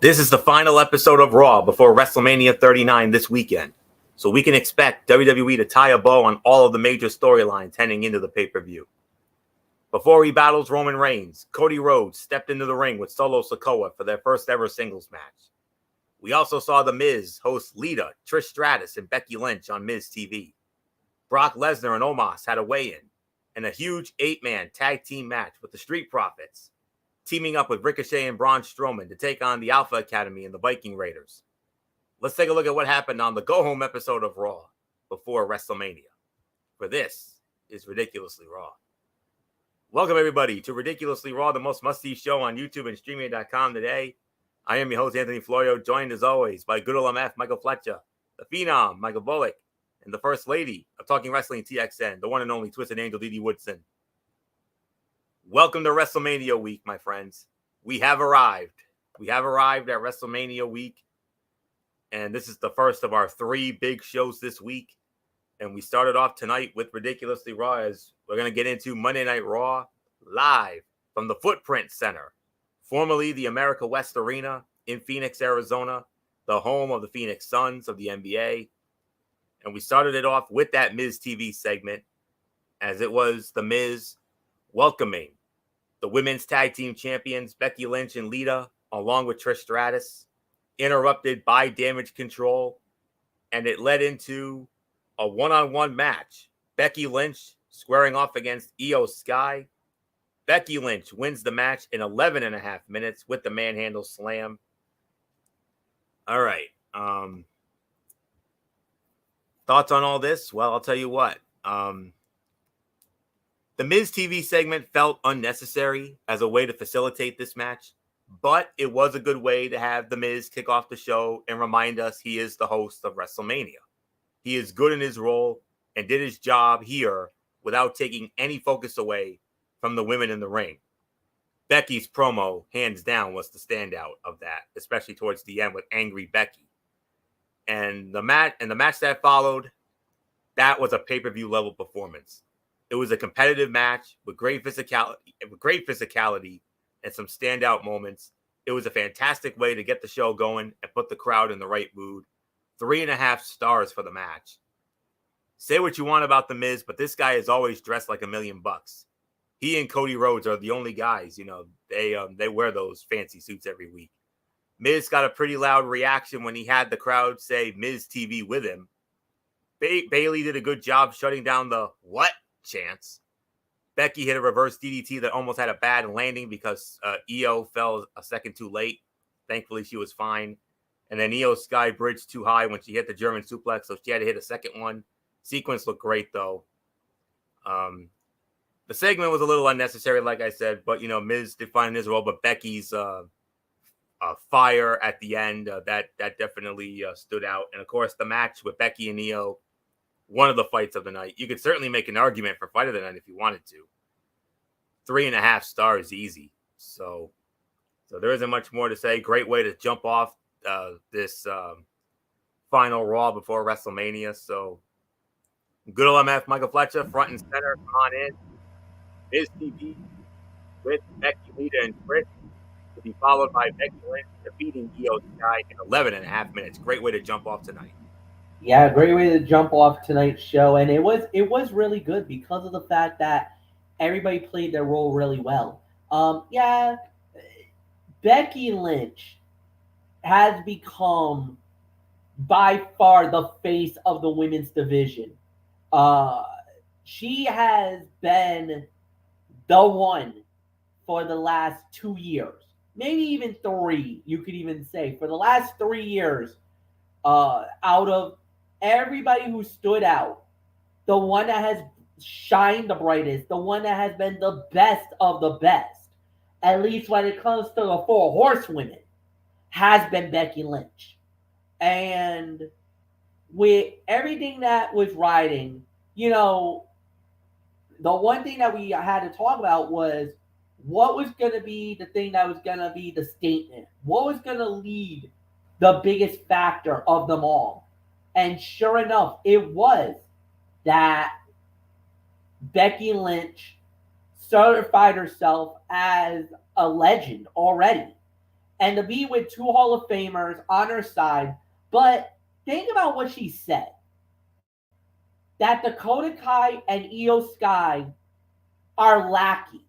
This is the final episode of Raw before WrestleMania 39 this weekend, so we can expect WWE to tie a bow on all of the major storylines heading into the pay-per-view. Before he battles Roman Reigns, Cody Rhodes stepped into the ring with Solo Sikoa for their first ever singles match. We also saw The Miz host Lita, Trish Stratus, and Becky Lynch on Miz TV. Brock Lesnar and Omos had a weigh-in, and a huge 8-man tag team match with the Street Profits, teaming up with Ricochet and Braun Strowman to take on the Alpha Academy and the Viking Raiders. Let's take a look at what happened on the go-home episode of Raw before WrestleMania. For this is Ridiculously Raw. Welcome, everybody, to Ridiculously Raw, the most must-see show on YouTube and Streaming.com today. I am your host, Anthony Florio, joined as always by good old MF, Michael Fletcher, the Phenom, Michael Bullock, and the First Lady of Talking Wrestling TXN, the one and only Twisted Angel, Didi Woodson. Welcome to WrestleMania week, my friends. We have arrived. We have arrived at WrestleMania week, and this is the first of our 3 big shows this week. And we started off tonight with Ridiculously Raw, as we're going to get into Monday Night Raw live from the Footprint Center, formerly the America West Arena in Phoenix, Arizona, the home of the Phoenix Suns of the NBA. And we started it off with that Miz TV segment, as it was The Miz welcoming the women's tag team champions, Becky Lynch and Lita, along with Trish Stratus, interrupted by Damage Control, and it led into a one-on-one match. Becky Lynch squaring off against Io Sky. Becky Lynch wins the match in 11 and a half minutes with the manhandle slam. All right. Thoughts on all this? Well, I'll tell you what. The Miz TV segment felt unnecessary as a way to facilitate this match, but it was a good way to have The Miz kick off the show and remind us he is the host of WrestleMania. He is good in his role and did his job here without taking any focus away from the women in the ring. Becky's promo, hands down, was the standout of that, especially towards the end with Angry Becky. And the match that followed, that was a pay-per-view level performance. It was a competitive match with great physicality and some standout moments. It was a fantastic way to get the show going and put the crowd in the right mood. 3.5 stars for the match. Say what you want about The Miz, but this guy is always dressed like $1 million. He and Cody Rhodes are the only guys, they wear those fancy suits every week. Miz got a pretty loud reaction when he had the crowd say Miz TV with him. Bayley did a good job shutting down the what chance. Becky hit a reverse DDT that almost had a bad landing because Io fell a second too late. Thankfully, she was fine. And then Io Sky bridged too high when she hit the German suplex, so she had to hit a second one. Sequence looked great, though. The segment was a little unnecessary, like I said, but, Miz defined his role, but Becky's fire at the end, that definitely stood out. And, of course, the match with Becky and Io, one of the fights of the night. You could certainly make an argument for fight of the night if you wanted to. 3.5 stars easy. So there isn't much more to say. Great way to jump off this final Raw before WrestleMania. So good old MF, Michael Fletcher, front and center. Come on in. Miz TV with Becky, Lita, and Trish to be followed by Becky Lynch defeating Io Sky in 11 and a half minutes. Great way to jump off tonight. Yeah, great way to jump off tonight's show, and it was really good because of the fact that everybody played their role really well. Becky Lynch has become by far the face of the women's division. She has been the one for the last 2 years, maybe even 3. You could even say for the last 3 years. Out of everybody who stood out, the one that has shined the brightest, the one that has been the best of the best, at least when it comes to the 4 horsewomen, has been Becky Lynch. And with everything that was riding, the one thing that we had to talk about was what was going to be the thing that was going to be the statement, what was going to lead the biggest factor of them all. And sure enough, it was that Becky Lynch certified herself as a legend already. and to be with two Hall of Famers on her side. But think about what she said. That Dakota Kai and Io Sky are lackeys.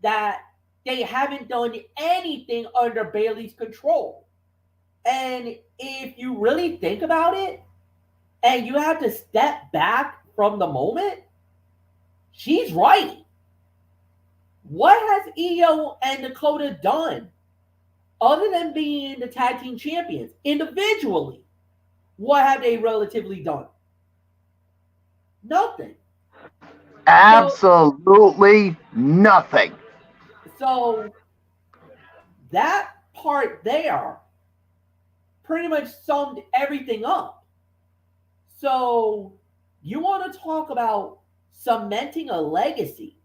That they haven't done anything under Bayley's control. And if you really think about it, and you have to step back from the moment, she's right. What has Io and Dakota done other than being the tag team champions individually? What have they relatively done? Nothing. Absolutely nothing. So that part there pretty much summed everything up. So you want to talk about cementing a legacy.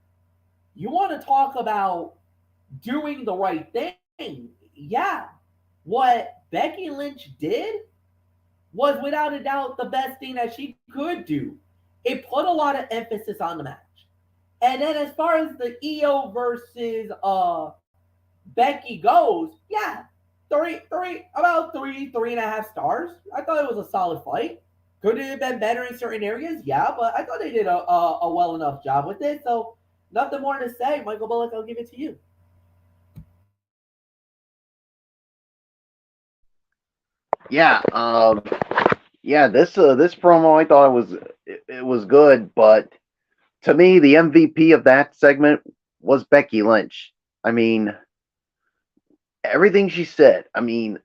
You want to talk about doing the right thing. Yeah. What Becky Lynch did was without a doubt the best thing that she could do. It put a lot of emphasis on the match. And then as far as the Io versus Becky goes, yeah, about 3.5 stars. I thought it was a solid fight. Could it have been better in certain areas? Yeah, but I thought they did a well enough job with it. So nothing more to say. Michael Bullock, I'll give it to you. Yeah, this promo I thought it was good, but to me the MVP of that segment was Becky Lynch. I mean, everything she said. I mean,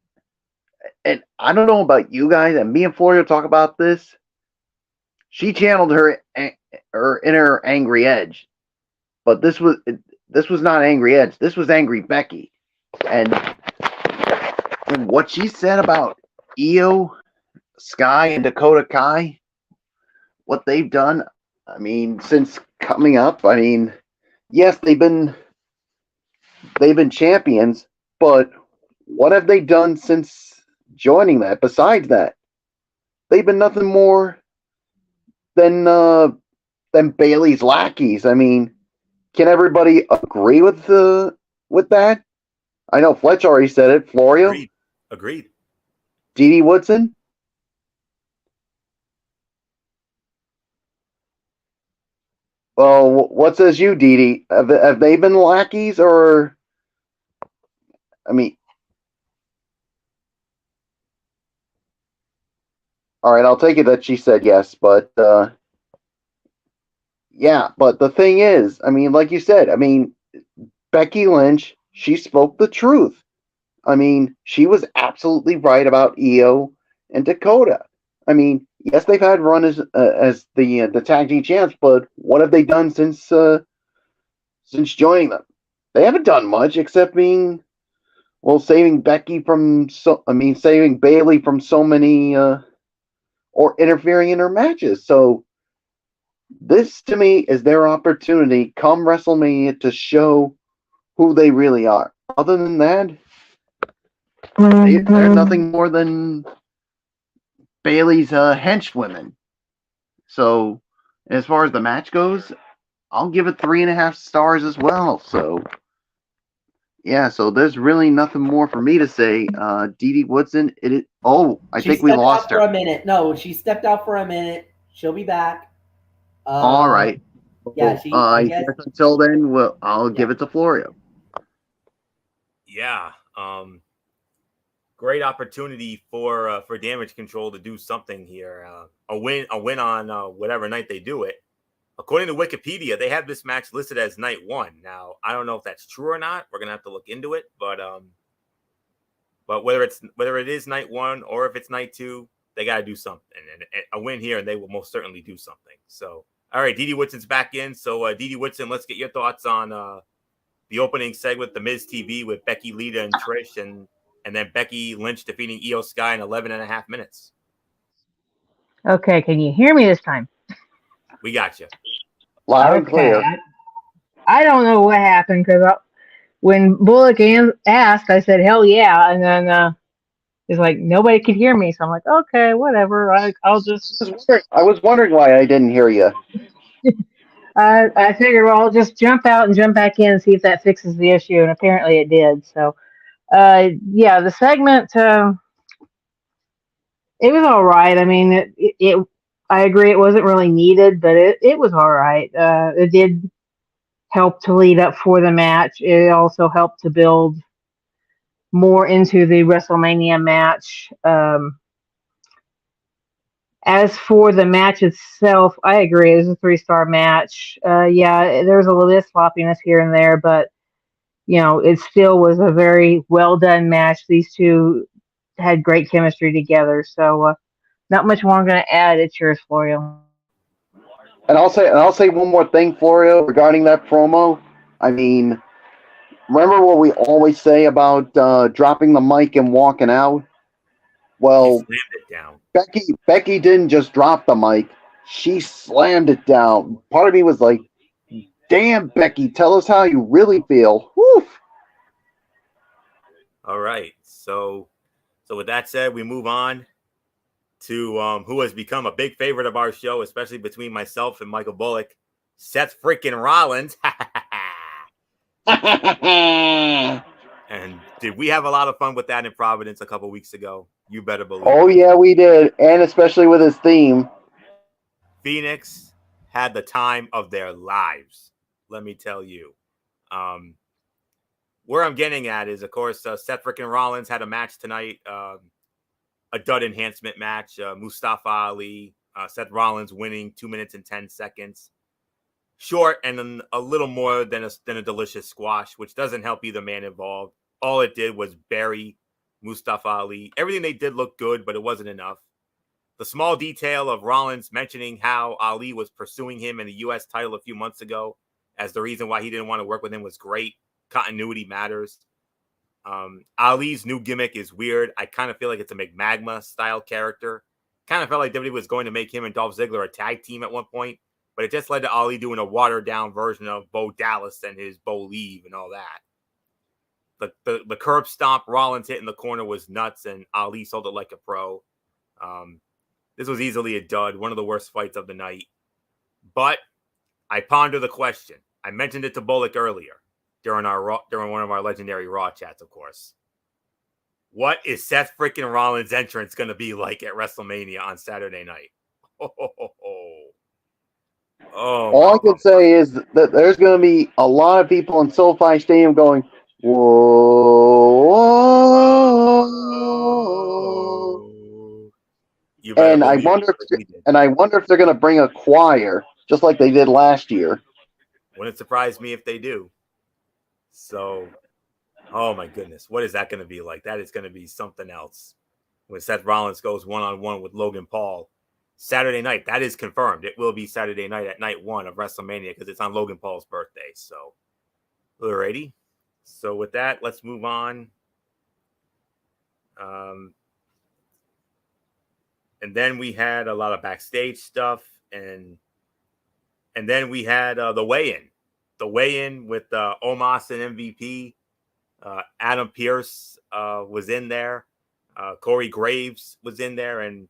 and I don't know about you guys, and me and Florio talk about this. She channeled her inner angry edge, but this was not angry edge. This was angry Becky, and what she said about Io, Sky, and Dakota Kai, what they've done. I mean, since coming up, I mean, yes, they've been champions, but what have they done since joining that? Besides that, they've been nothing more than Bayley's lackeys. I mean, can everybody agree with that? I know Fletch already said it. Florio, agreed. Dee Woodson. Well, what says you, Dee? Have they been lackeys, or? I mean, all right, I'll take it that she said yes, but yeah, but the thing is, I mean, like you said, I mean, Becky Lynch, she spoke the truth. I mean, she was absolutely right about Io and Dakota. I mean, yes, they've had run as the tag team champs, but what have they done since joining them? They haven't done much except saving Bayley from so many or interfering in her matches. So this to me is their opportunity come WrestleMania to show who they really are. Other than that, they're nothing more than Bayley's henchwomen. So as far as the match goes, I'll give it 3.5 stars as well. So yeah, so there's really nothing more for me to say. Dee Woodson, I think we lost her for a minute. No, she stepped out for a minute. She'll be back. All right. Yeah, I guess until then, I'll give it to Florio. Yeah. Great opportunity for Damage Control to do something here. A win on whatever night they do it. According to Wikipedia, they have this match listed as night 1. Now, I don't know if that's true or not. We're gonna have to look into it. But whether it is night 1 or if it's night 2, they gotta do something. And a win here, and they will most certainly do something. So, all right, Dee Woodson's back in. So, Dee Woodson, let's get your thoughts on the opening segment, the Miz TV with Becky, Lita, and Trish, and then Becky Lynch defeating Io Sky in 11.5 minutes. Okay, can you hear me this time? We got you. Loud and clear. I don't know what happened because when Bullock asked, I said, hell yeah. And then it's like nobody could hear me. So I'm like, okay, whatever. I'll just. I was wondering why I didn't hear you. I figured, well, I'll just jump out and jump back in and see if that fixes the issue. And apparently it did. So Yeah, the segment, it was all right. I mean, I agree it wasn't really needed, but it was all right. It did help to lead up for the match. It also helped to build more into the WrestleMania match. As for the match itself, I agree. It was a 3-star match. Yeah, there was a little bit of sloppiness here and there, but it still was a very well done match. These two had great chemistry together. So not much more I'm going to add. It's yours, Florio. And I'll say one more thing, Florio, regarding that promo. I mean, remember what we always say about dropping the mic and walking out? He Well, slammed it down. Becky didn't just drop the mic; she slammed it down. Part of me was like, "Damn, Becky, tell us how you really feel." Whew. All right. So with that said, we move on to who has become a big favorite of our show, especially between myself and Michael Bullock, Seth freaking Rollins. And did we have a lot of fun with that in Providence a couple weeks ago? You better believe Oh it. yeah, we did, and especially with his theme. Phoenix had the time of their lives. Let me tell you. Where I'm getting at is, of course, Seth freaking Rollins had a match tonight, a dud enhancement match. Mustafa Ali, Seth Rollins winning 2 minutes and 10 seconds. Short and then a little more than a delicious squash, which doesn't help either man involved. All it did was bury Mustafa Ali. Everything they did looked good, but it wasn't enough. The small detail of Rollins mentioning how Ali was pursuing him in the U.S. title a few months ago as the reason why he didn't want to work with him was great. Continuity matters. Ali's new gimmick is weird. I kind of feel like it's a McMagma style character. Kind of felt like WWE was going to make him and Dolph Ziggler a tag team at one point, but it just led to Ali doing a watered down version of Bo Dallas and his Bo Leave and all that. The curb stomp Rollins hit in the corner was nuts, and Ali sold it like a pro. This was easily a dud, one of the worst fights of the night. But I ponder the question. I mentioned it to Bullock earlier during one of our legendary Raw chats, of course. What is Seth freaking Rollins' entrance going to be like at WrestleMania on Saturday night? All I can say is that there's going to be a lot of people in SoFi Stadium going, whoa. And I wonder if they're going to bring a choir, just like they did last year. Wouldn't surprise me if they do. So, oh my goodness, what is that going to be like? That is going to be something else. When Seth Rollins goes one-on-one with Logan Paul Saturday night, that is confirmed. It will be Saturday night at night 1 of WrestleMania because it's on Logan Paul's birthday. So, alrighty. So with that, let's move on. And then we had a lot of backstage stuff, and then we had the weigh-in with Omos and MVP. Adam Pearce was in there. Corey Graves was in there, and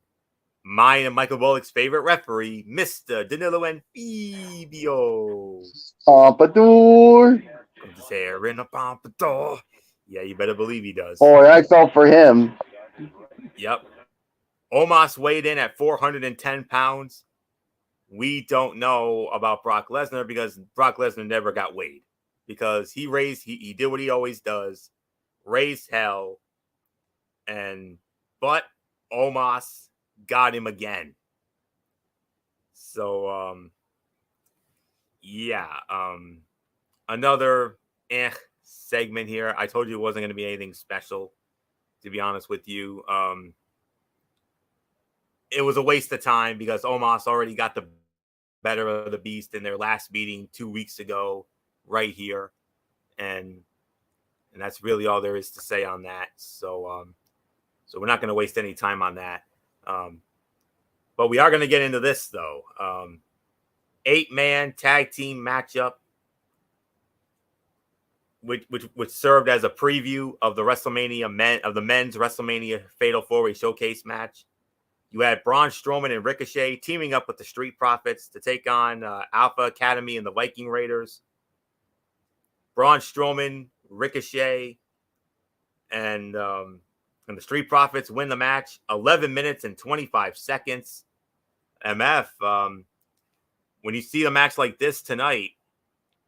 mine and Michael Bullock's favorite referee, Mr. Danilo Anfibio. Pompadour. Comes there in a pompadour. Yeah, you better believe he does. Boy, I felt for him. Yep. Omos weighed in at 410 pounds. We don't know about Brock Lesnar because Brock Lesnar never got weighed. Because he did what he always does, raised hell, but Omos got him again. So, another segment here. I told you it wasn't going to be anything special, to be honest with you. It was a waste of time because Omos already got the better of the beast in their last meeting 2 weeks ago, right here, and that's really all there is to say on that. So we're not going to waste any time on that. But we are going to get into this though. 8-man tag team matchup, which served as a preview of the men's WrestleMania Fatal 4-Way Showcase match. You had Braun Strowman and Ricochet teaming up with the Street Profits to take on Alpha Academy and the Viking Raiders. Braun Strowman, Ricochet, and the Street Profits win the match, 11 minutes and 25 seconds. MF, when you see a match like this tonight,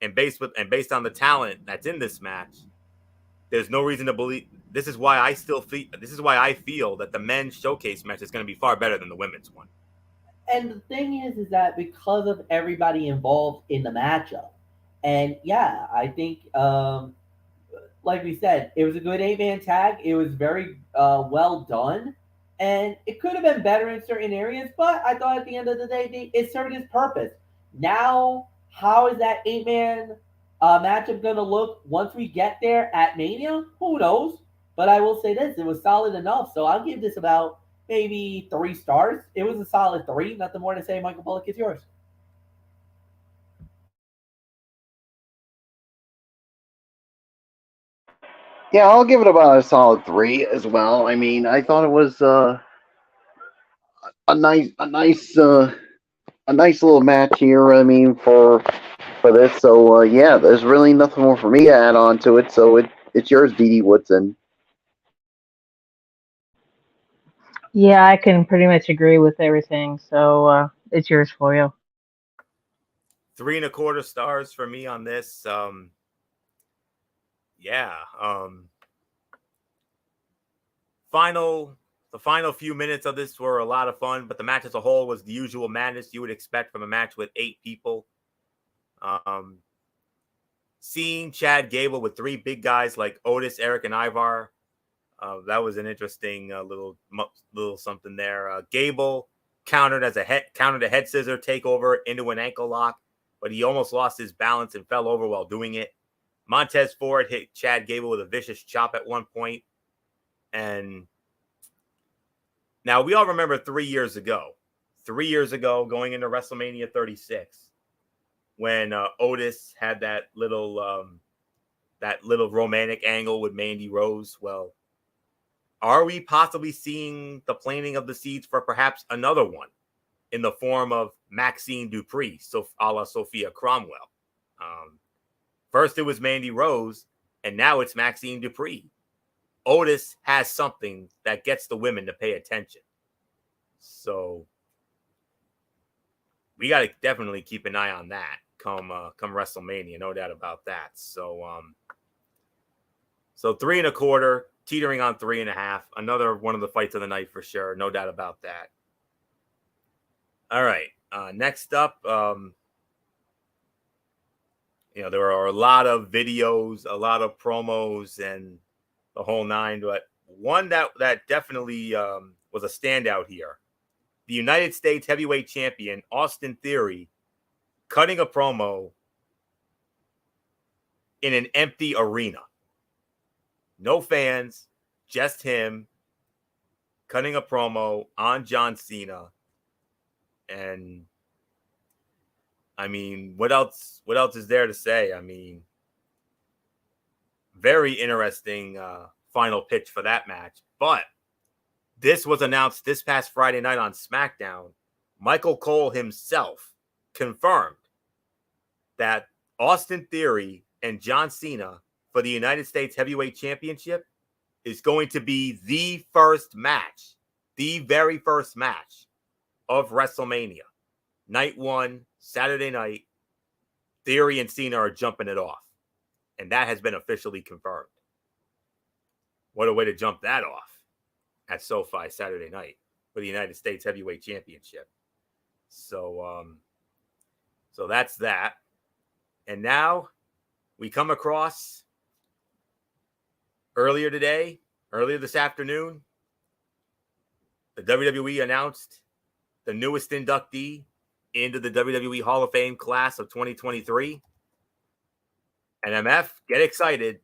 and based on the talent that's in this match, there's no reason to believe. This is why I feel that the men's showcase match is going to be far better than the women's one. And the thing is that because of everybody involved in the matchup, and yeah, I think, like we said, it was a good 8-man tag. It was very well done, and it could have been better in certain areas. But I thought at the end of the day, it served its purpose. Now, how is that 8-man matchup going to look once we get there at Mania? Who knows? But I will say this: it was solid enough. So I'll give this about maybe 3 stars. It was a solid 3. Nothing more to say. Michael Bullock, it's yours. Yeah, I'll give it about a solid 3 as well. I mean, I thought it was a nice little match here. I mean, for this. So yeah, there's really nothing more for me to add on to it. So it's yours, Dee Woodson. Yeah, I can pretty much agree with everything. So it's yours for you. 3.25 stars for me on this. The final few minutes of this were a lot of fun, but the match as a whole was the usual madness you would expect from a match with 8 people. Seeing Chad Gable with 3 big guys like Otis, Eric, and Ivar, that was an interesting little something there. Gable countered a head scissor takeover into an ankle lock, but he almost lost his balance and fell over while doing it. Montez Ford hit Chad Gable with a vicious chop at one point. And now we all remember 3 years ago, going into WrestleMania 36, when Otis had that little romantic angle with Mandy Rose. Well, are we possibly seeing the planting of the seeds for perhaps another one in the form of Maxine Dupree, a la Sophia Cromwell? First it was Mandy Rose, and now it's Maxine Dupree. Otis has something that gets the women to pay attention. So we got to definitely keep an eye on that come WrestleMania, no doubt about that. So 3.25, teetering on 3.5. Another one of the fights of the night for sure, no doubt about that. All right, next up, there are a lot of videos, a lot of promos, and the whole nine, but one that definitely was a standout here. The United States Heavyweight Champion, Austin Theory, cutting a promo in an empty arena. No fans, just him cutting a promo on John Cena. And I mean, what else is there to say? I mean, very interesting final pitch for that match. But this was announced this past Friday night on SmackDown. Michael Cole himself confirmed that Austin Theory and John Cena for the United States Heavyweight Championship is going to be the very first match of WrestleMania. Night 1, Saturday night, Theory and Cena are jumping it off. And that has been officially confirmed. What a way to jump that off at SoFi Saturday night for the United States Heavyweight Championship. So that's that. And now we come across earlier this afternoon, the WWE announced the newest inductee into the WWE Hall of Fame class of 2023. And MF, get excited.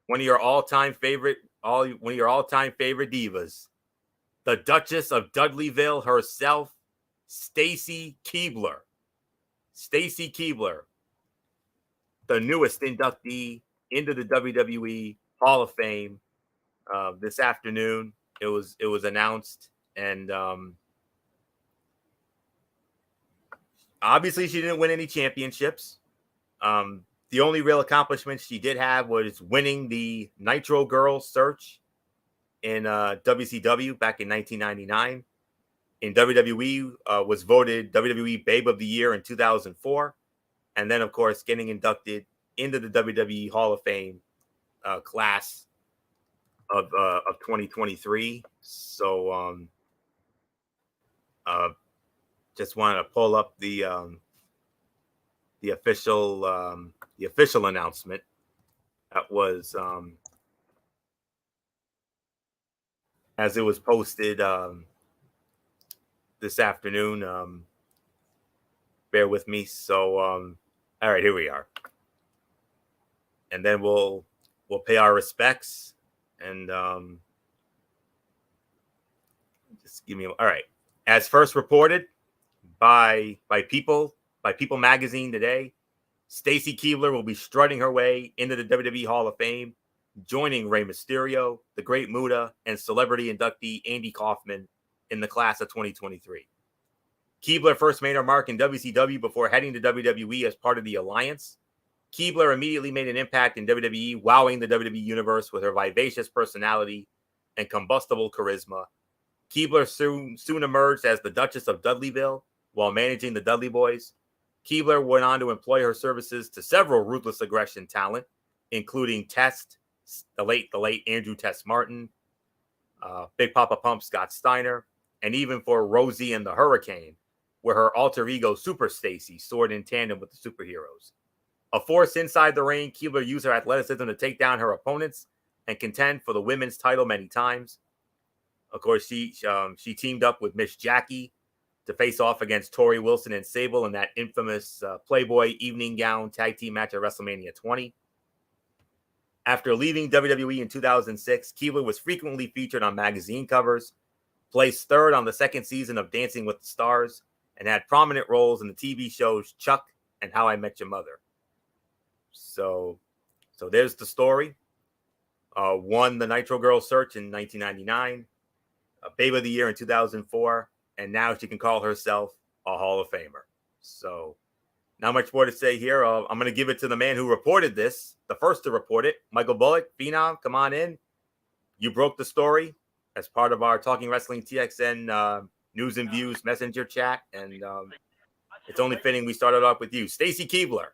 One of your all-time favorite divas, the Duchess of Dudleyville herself, Stacy Keibler. Stacy Keibler, the newest inductee into the WWE Hall of Fame this afternoon. It was announced, and obviously she didn't win any championships. The only real accomplishment she did have was winning the Nitro Girls search in WCW back in 1999. In WWE, was voted WWE Babe of the Year in 2004. And then, of course, getting inducted into the WWE Hall of Fame class of 2023. So just want to pull up the official announcement that was as it was posted this afternoon. Bear with me. So all right, here we are, and then we'll pay our respects and just give me all right. As first reported by People Magazine today, Stacy Keibler will be strutting her way into the WWE Hall of Fame, joining Rey Mysterio, the Great Muta, and celebrity inductee Andy Kaufman in the class of 2023. Keibler first made her mark in WCW before heading to WWE as part of the Alliance. Keibler immediately made an impact in WWE, wowing the WWE Universe with her vivacious personality and combustible charisma. Keibler soon emerged as the Duchess of Dudleyville while managing the Dudley Boys. Keibler went on to employ her services to several Ruthless Aggression talent, including Test, the late Andrew Test Martin, Big Papa Pump Scott Steiner, and even for Rosie and the Hurricane, where her alter ego Super Stacy soared in tandem with the superheroes. A force inside the ring, Keibler used her athleticism to take down her opponents and contend for the women's title many times. Of course, she teamed up with Miss Jackie to face off against Tori Wilson and Sable in that infamous Playboy evening gown tag team match at WrestleMania 20. After leaving WWE in 2006, Keibler was frequently featured on magazine covers, placed third on the second season of Dancing with the Stars, and had prominent roles in the TV shows Chuck and How I Met Your Mother. So there's the story. Won the Nitro Girl search in 1999, Babe of the Year in 2004, and now she can call herself a Hall of Famer. So not much more to say here. I'm going to give it to the man who reported this, the first to report it, Michael Bullock. Phenom, come on in. You broke the story as part of our Talking Wrestling TXN News and Views Messenger chat, and it's only fitting we started off with you. Stacy Keibler,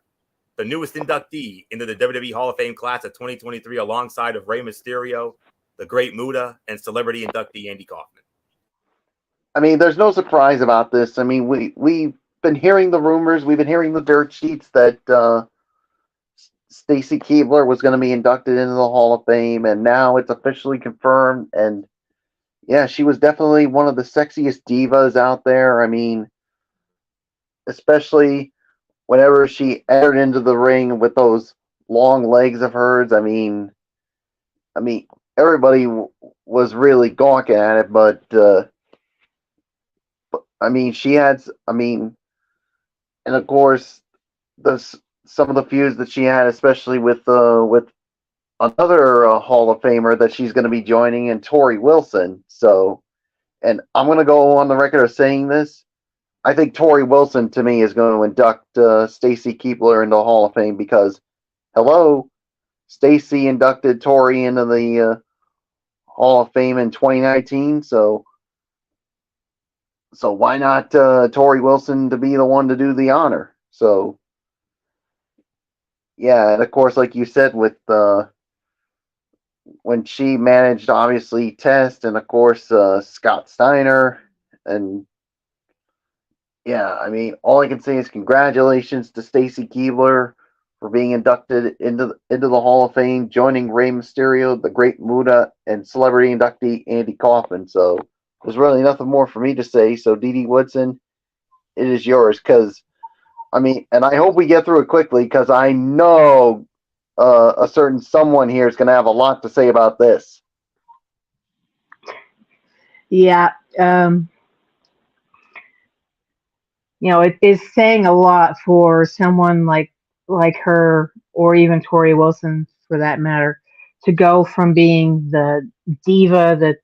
the newest inductee into the WWE Hall of Fame class of 2023, alongside of Rey Mysterio, the Great Muta, and celebrity inductee Andy Kaufman. I mean, there's no surprise about this. I mean, we've been hearing the rumors, we've been hearing the dirt sheets that Stacy Keibler was going to be inducted into the Hall of Fame, and now it's officially confirmed. And yeah, she was definitely one of the sexiest divas out there. I mean, especially whenever she entered into the ring with those long legs of hers. I mean, everybody was really gawking at it, but I mean, she had, and of course, some of the feuds that she had, especially with another Hall of Famer that she's going to be joining, and Tori Wilson. So, and I'm going to go on the record of saying this. I think Tori Wilson, to me, is going to induct Stacy Keibler into the Hall of Fame because, hello, Stacy inducted Tori into the Hall of Fame in 2019. So why not Tori Wilson to be the one to do the honor? So, yeah, and of course, like you said, with when she managed, obviously, Test, and of course, Scott Steiner, and yeah, I mean, all I can say is congratulations to Stacy Keibler for being inducted into the Hall of Fame, joining Rey Mysterio, the Great Muta, and celebrity inductee Andy Kaufman. So there's really nothing more for me to say. So Dee Woodson, it is yours. Because I mean, and I hope we get through it quickly because I know a certain someone here is going to have a lot to say about this. Yeah. You know, it is saying a lot for someone like her, or even Tori Wilson for that matter, to go from being the diva that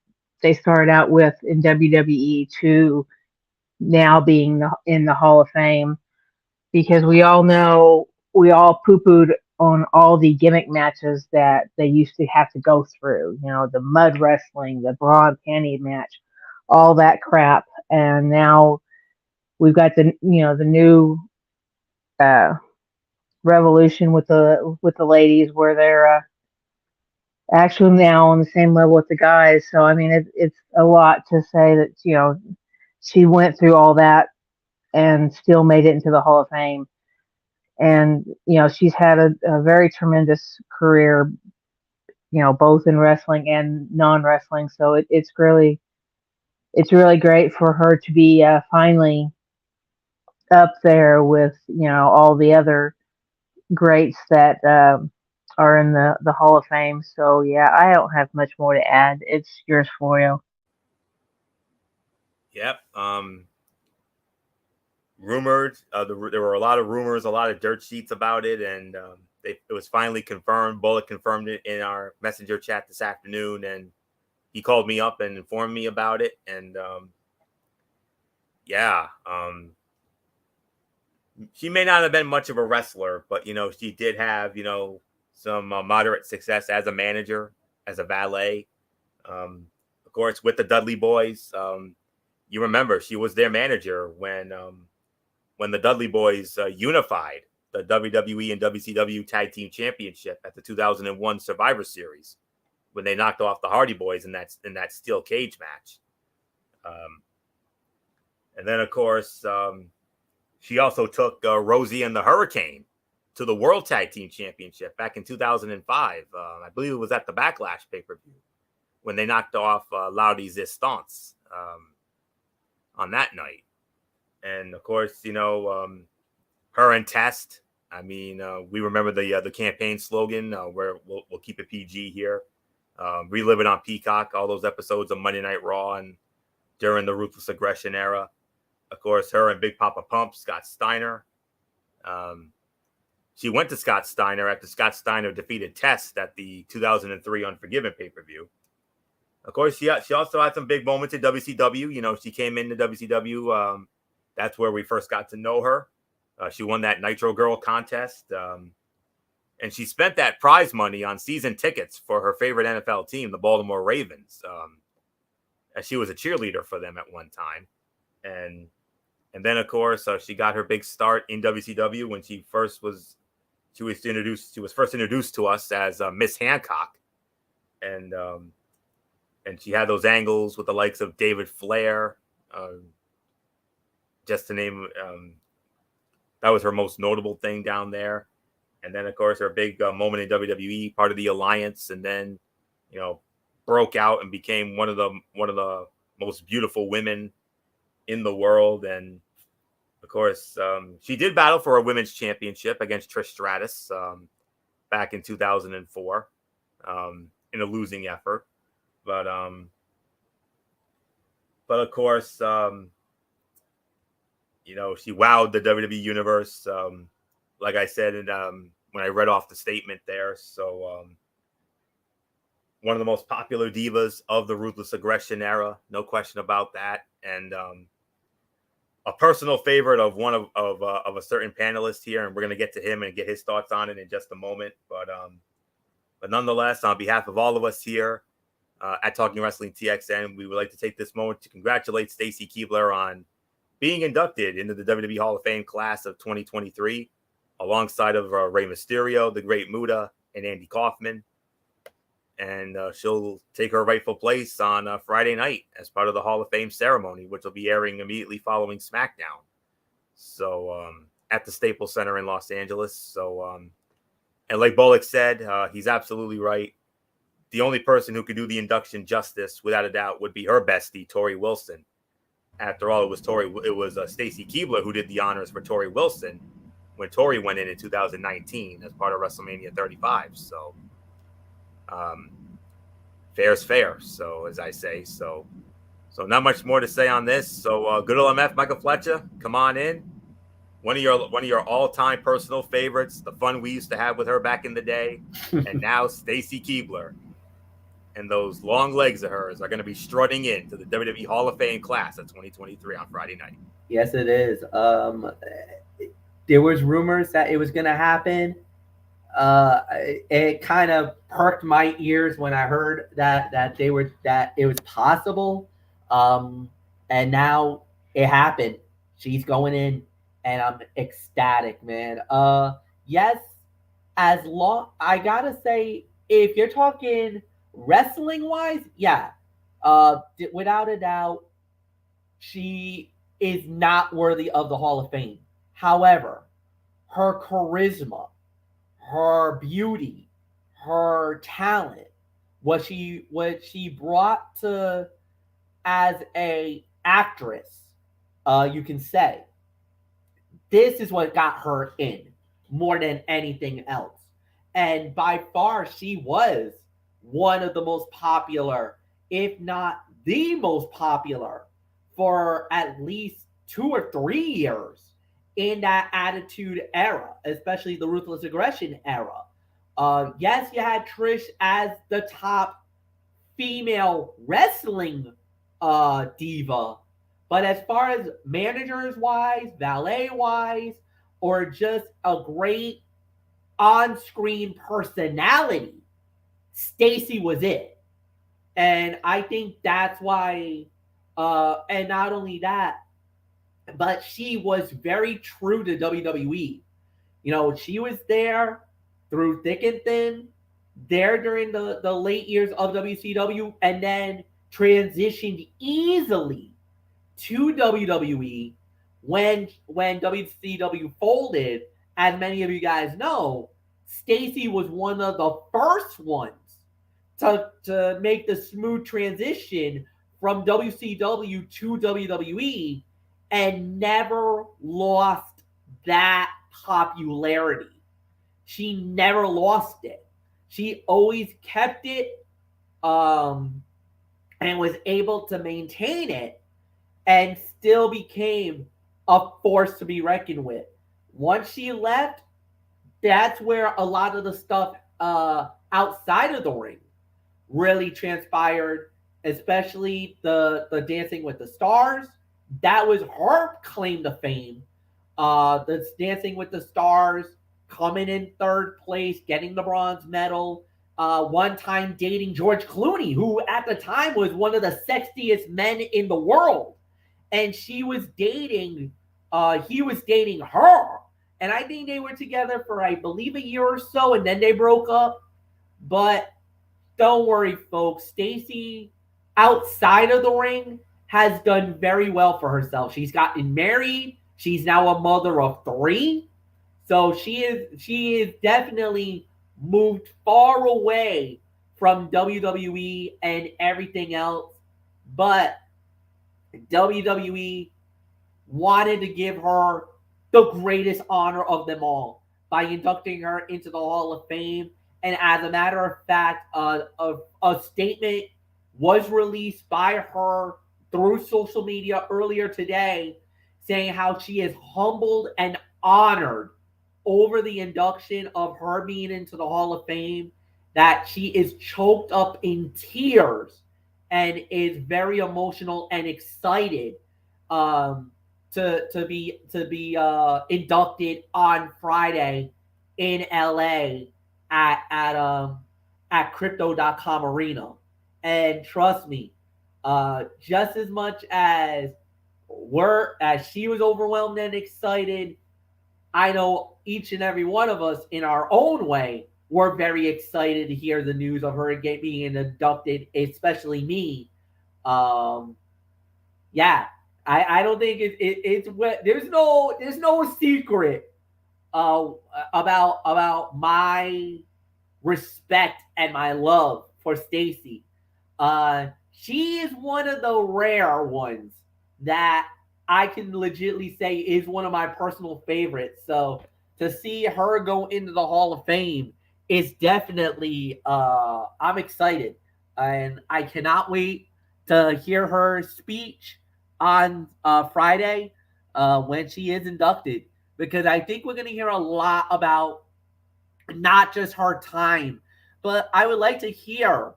they started out with in WWE to now being in the Hall of Fame, because we all know we all poo-pooed on all the gimmick matches that they used to have to go through. You know, the mud wrestling, the bra and panty match, all that crap. And now we've got the new uh, revolution with the ladies where they're actually now on the same level with the guys. So I mean, it's a lot to say that she went through all that and still made it into the Hall of Fame. And she's had a very tremendous career, both in wrestling and non-wrestling. So it's really great for her to be finally up there with all the other greats that are in the Hall of Fame. So yeah, I don't have much more to add. It's yours, Florio. Yep. Rumored. There were a lot of rumors, a lot of dirt sheets about it, and it was finally confirmed. Bullet confirmed it in our messenger chat this afternoon, and he called me up and informed me about it. And she may not have been much of a wrestler, but she did have some moderate success as a manager, as a valet. Of course, with the Dudley Boys, you remember she was their manager when the Dudley Boys unified the WWE and WCW Tag Team Championship at the 2001 Survivor Series, when they knocked off the Hardy Boys in that steel cage match. And then, of course, she also took Rosie and the Hurricane to the World Tag Team Championship back in 2005. I believe it was at the Backlash pay-per-view when they knocked off Laudy Zistance on that night. And of course, her and Test. I mean, we remember the campaign slogan where we'll keep it PG here. Relive it on Peacock, all those episodes of Monday Night Raw and during the Ruthless Aggression era. Of course, her and Big Papa Pump, Scott Steiner. She went to Scott Steiner after Scott Steiner defeated Test at the 2003 Unforgiven pay-per-view. Of course, she also had some big moments in WCW. She came into WCW. That's where we first got to know her. She won that Nitro Girl contest. And she spent that prize money on season tickets for her favorite NFL team, the Baltimore Ravens. As she was a cheerleader for them at one time. And then, of course, she got her big start in WCW when she was first introduced to us as Miss Hancock. And she had those angles with the likes of David Flair, just to name, that was her most notable thing down there. And then, of course, her big moment in WWE, part of the Alliance, and then, broke out and became one of the most beautiful women in the world. And of course, she did battle for a women's championship against Trish Stratus back in 2004 in a losing effort. But of course, she wowed the WWE universe. Like I said, when I read off the statement there. So one of the most popular divas of the Ruthless Aggression era, no question about that. And a personal favorite of one of a certain panelist here, and we're going to get to him and get his thoughts on it in just a moment. But nonetheless, on behalf of all of us here at Talking Wrestling TXN, we would like to take this moment to congratulate Stacy Keibler on being inducted into the WWE Hall of Fame class of 2023, alongside of Rey Mysterio, the Great Muta, and Andy Kaufman. And she'll take her rightful place on Friday night as part of the Hall of Fame ceremony, which will be airing immediately following SmackDown. So at the Staples Center in Los Angeles. So, and like Bullock said, he's absolutely right. The only person who could do the induction justice, without a doubt, would be her bestie, Tori Wilson. After all, it was Stacy Keibler who did the honors for Tori Wilson when Tori went in 2019 as part of WrestleMania 35. So, fair's fair. So, as I say, so not much more to say on this. So, good old MF Michael Fletcher, come on in. One of your all-time personal favorites, the fun we used to have with her back in the day, and now Stacy Keibler. And those long legs of hers are going to be strutting into the WWE Hall of Fame class of 2023 on Friday night. Yes, it is. there was rumors that it was going to happen. It kind of perked my ears when I heard that it was possible, and now it happened. She's going in, and I'm ecstatic, man. Yes, as long I gotta say, if you're talking wrestling wise, yeah, without a doubt, she is not worthy of the Hall of Fame. However, her charisma, her beauty, her talent, what she brought to as a actress, you can say this is what got her in more than anything else. And by far, she was one of the most popular, if not the most popular, for at least 2 or 3 years in that Attitude Era, especially the Ruthless Aggression era. Yes, you had Trish as the top female wrestling diva, but as far as managers wise, valet wise, or just a great on-screen personality, Stacy was it. And I think that's why, and not only that, but she was very true to WWE. You know, she was there through thick and thin, there during the late years of WCW, and then transitioned easily to WWE when WCW folded. As many of you guys know, Stacy was one of the first ones to make the smooth transition from WCW to WWE and never lost that popularity. She never lost it. She always kept it and was able to maintain it and still became a force to be reckoned with. Once she left, that's where a lot of the stuff outside of the ring really transpired, especially the Dancing with the Stars. That was her claim to fame. The Dancing with the Stars, coming in third place, getting the bronze medal. One time dating George Clooney, who at the time was one of the sexiest men in the world. And she was dating, he was dating her. And I think they were together for, I believe, a year or so, and then they broke up. But don't worry, folks. Stacy, outside of the ring, has done very well for herself. She's gotten married. She's now a mother of 3. So she is definitely moved far away from WWE and everything else. But WWE wanted to give her the greatest honor of them all by inducting her into the Hall of Fame. And as a matter of fact, a statement was released by her through social media earlier today saying how she is humbled and honored over the induction of her being into the Hall of Fame, that she is choked up in tears and is very emotional and excited to be inducted on Friday in LA at Crypto.com Arena. And trust me, just as much as she was overwhelmed and excited, I know each and every one of us in our own way were very excited to hear the news of her being inducted, especially me. Yeah, I don't think it's there's no secret about my respect and my love for Stacy. She is one of the rare ones that I can legitimately say is one of my personal favorites. So to see her go into the Hall of Fame is definitely, I'm excited. And I cannot wait to hear her speech on Friday when she is inducted. Because I think we're going to hear a lot about not just her time, but I would like to hear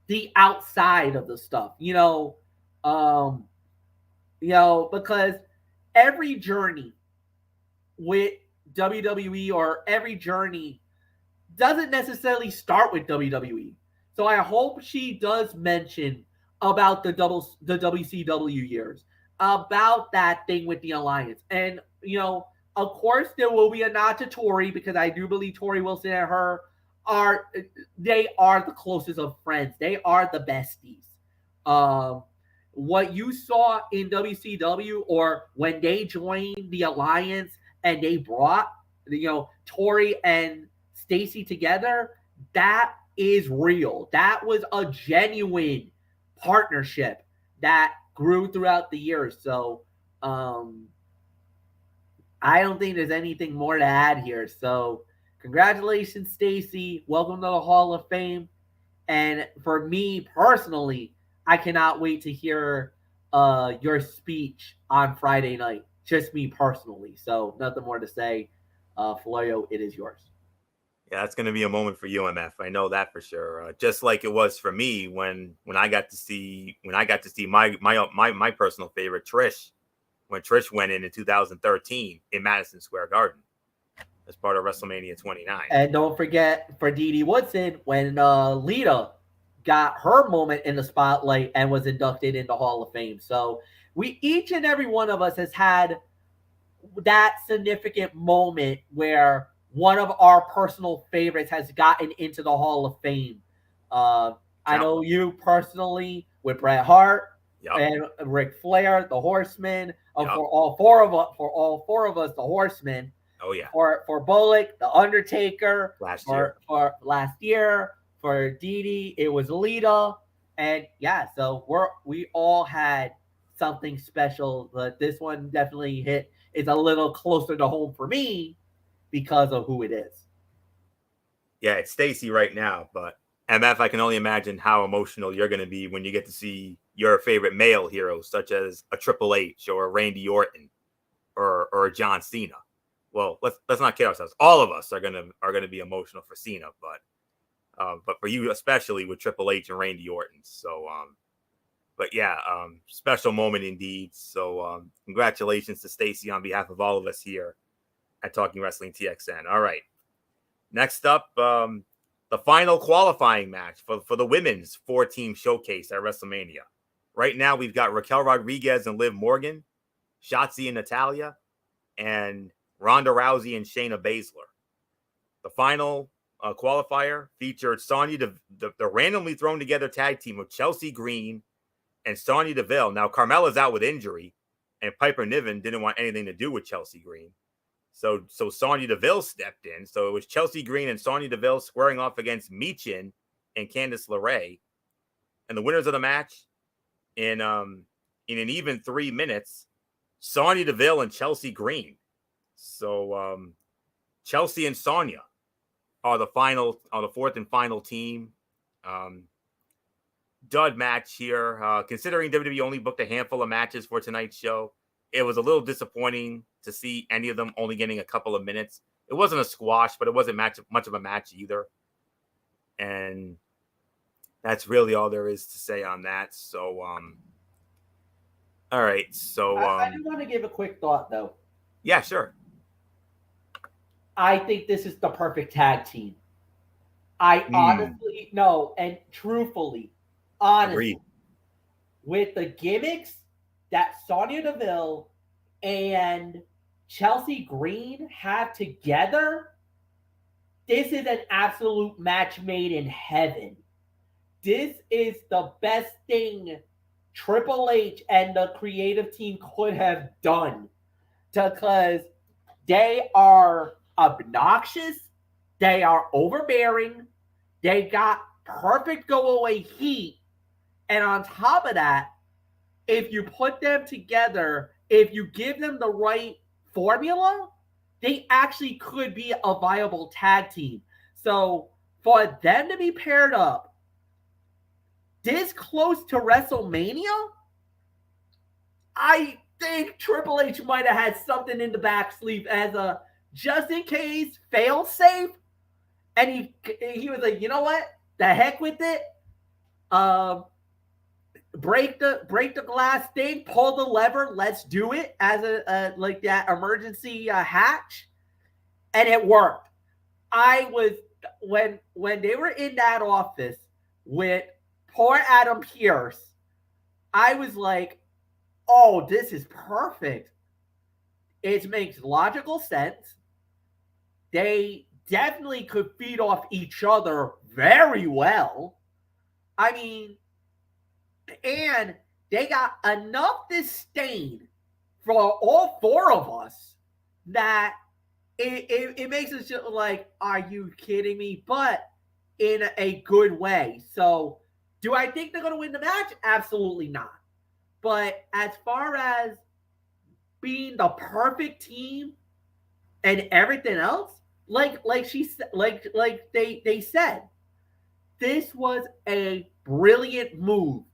the outside of the stuff, because every journey with WWE or every journey doesn't necessarily start with WWE. So I hope she does mention about the WCW years, about that thing with the alliance. And, of course there will be a nod to Tori, because I do believe Tori Wilson and her are the closest of friends. They are the besties. What you saw in WCW, or when they joined the alliance and they brought Tori and Stacy together, that is real. That was a genuine partnership that grew throughout the years. So I don't think there's anything more to add here. So congratulations, Stacy. Welcome to the Hall of Fame. And for me personally, I cannot wait to hear your speech on Friday night. Just me personally. So nothing more to say. Florio, it is yours. Yeah, it's going to be a moment for UMF. I know that for sure. Just like it was for me when I got to see my personal favorite, Trish, when Trish went in 2013 in Madison Square Garden as part of WrestleMania 29. And don't forget for Dee Woodson when Lita got her moment in the spotlight and was inducted into Hall of Fame. So each and every one of us has had that significant moment where one of our personal favorites has gotten into the Hall of Fame. I know you personally with Bret Hart and Ric Flair, the Horseman. For all four of us, the Horsemen. Oh yeah. For Bullock, the Undertaker. For last year, for Dee, it was Lita, and so we all had something special. But this one definitely hit. It's a little closer to home for me because of who it is. Yeah, it's Stacy right now, but MF, I can only imagine how emotional you're going to be when you get to see your favorite male heroes, such as a Triple H or a Randy Orton or a John Cena. Well, let's not kid ourselves. All of us are gonna be emotional for Cena, but for you especially with Triple H and Randy Orton. So, special moment indeed. So, congratulations to Stacy on behalf of all of us here at Talking Wrestling TXN. All right, next up, the final qualifying match for the women's 4-team showcase at WrestleMania. Right now, we've got Raquel Rodriguez and Liv Morgan, Shotzi and Natalya, and Ronda Rousey and Shayna Baszler. The final qualifier featured Sonya, the randomly thrown together tag team of Chelsea Green and Sonya Deville. Now, Carmella's out with injury, and Piper Niven didn't want anything to do with Chelsea Green. So Sonya Deville stepped in. So it was Chelsea Green and Sonya Deville squaring off against Michin and Candice LeRae. And the winners of the match in an even 3 minutes, Sonya Deville and Chelsea Green. So Chelsea and Sonya are the fourth and final team. Dud match here. Considering WWE only booked a handful of matches for tonight's show, it was a little disappointing to see any of them only getting a couple of minutes. It wasn't a squash, but it wasn't much of a match either. And that's really all there is to say on that. So, all right. So I do want to give a quick thought, though. Yeah, sure. I think this is the perfect tag team. I honestly, no, and truthfully, honestly, with the gimmicks that Sonya Deville and Chelsea Green have together, this is an absolute match made in heaven. This is the best thing Triple H and the creative team could have done, because they are obnoxious, they are overbearing, they got perfect go-away heat, and on top of that, if you put them together, if you give them the right formula, they actually could be a viable tag team. So for them to be paired up this close to WrestleMania, I think Triple H might have had something in the back sleeve as a just in case fail safe. And he was like, you know what? The heck with it. Break the glass thing, pull the lever, let's do it as a like that emergency hatch. and it worked. I was when they were in that office with poor Adam Pearce, I was like, oh, this is perfect. It makes logical sense. They definitely could feed off each other very well. I mean, and they got enough disdain for all four of us that it makes us just like, are you kidding me? But in a good way. So, do I think they're going to win the match? Absolutely not. But as far as being the perfect team and everything else, like they said, this was a brilliant move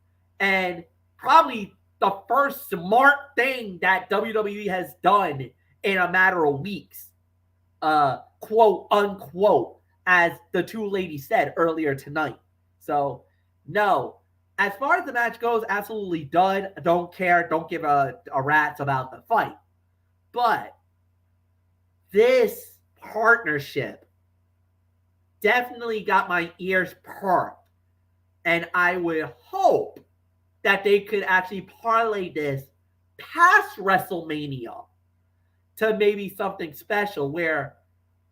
and probably the first smart thing that WWE has done in a matter of weeks. Quote unquote, as the two ladies said earlier tonight. So, no. As far as the match goes, absolutely done. Don't care. Don't give a rat's about the fight. But this partnership definitely got my ears perked. And I would hope that they could actually parlay this past WrestleMania to maybe something special where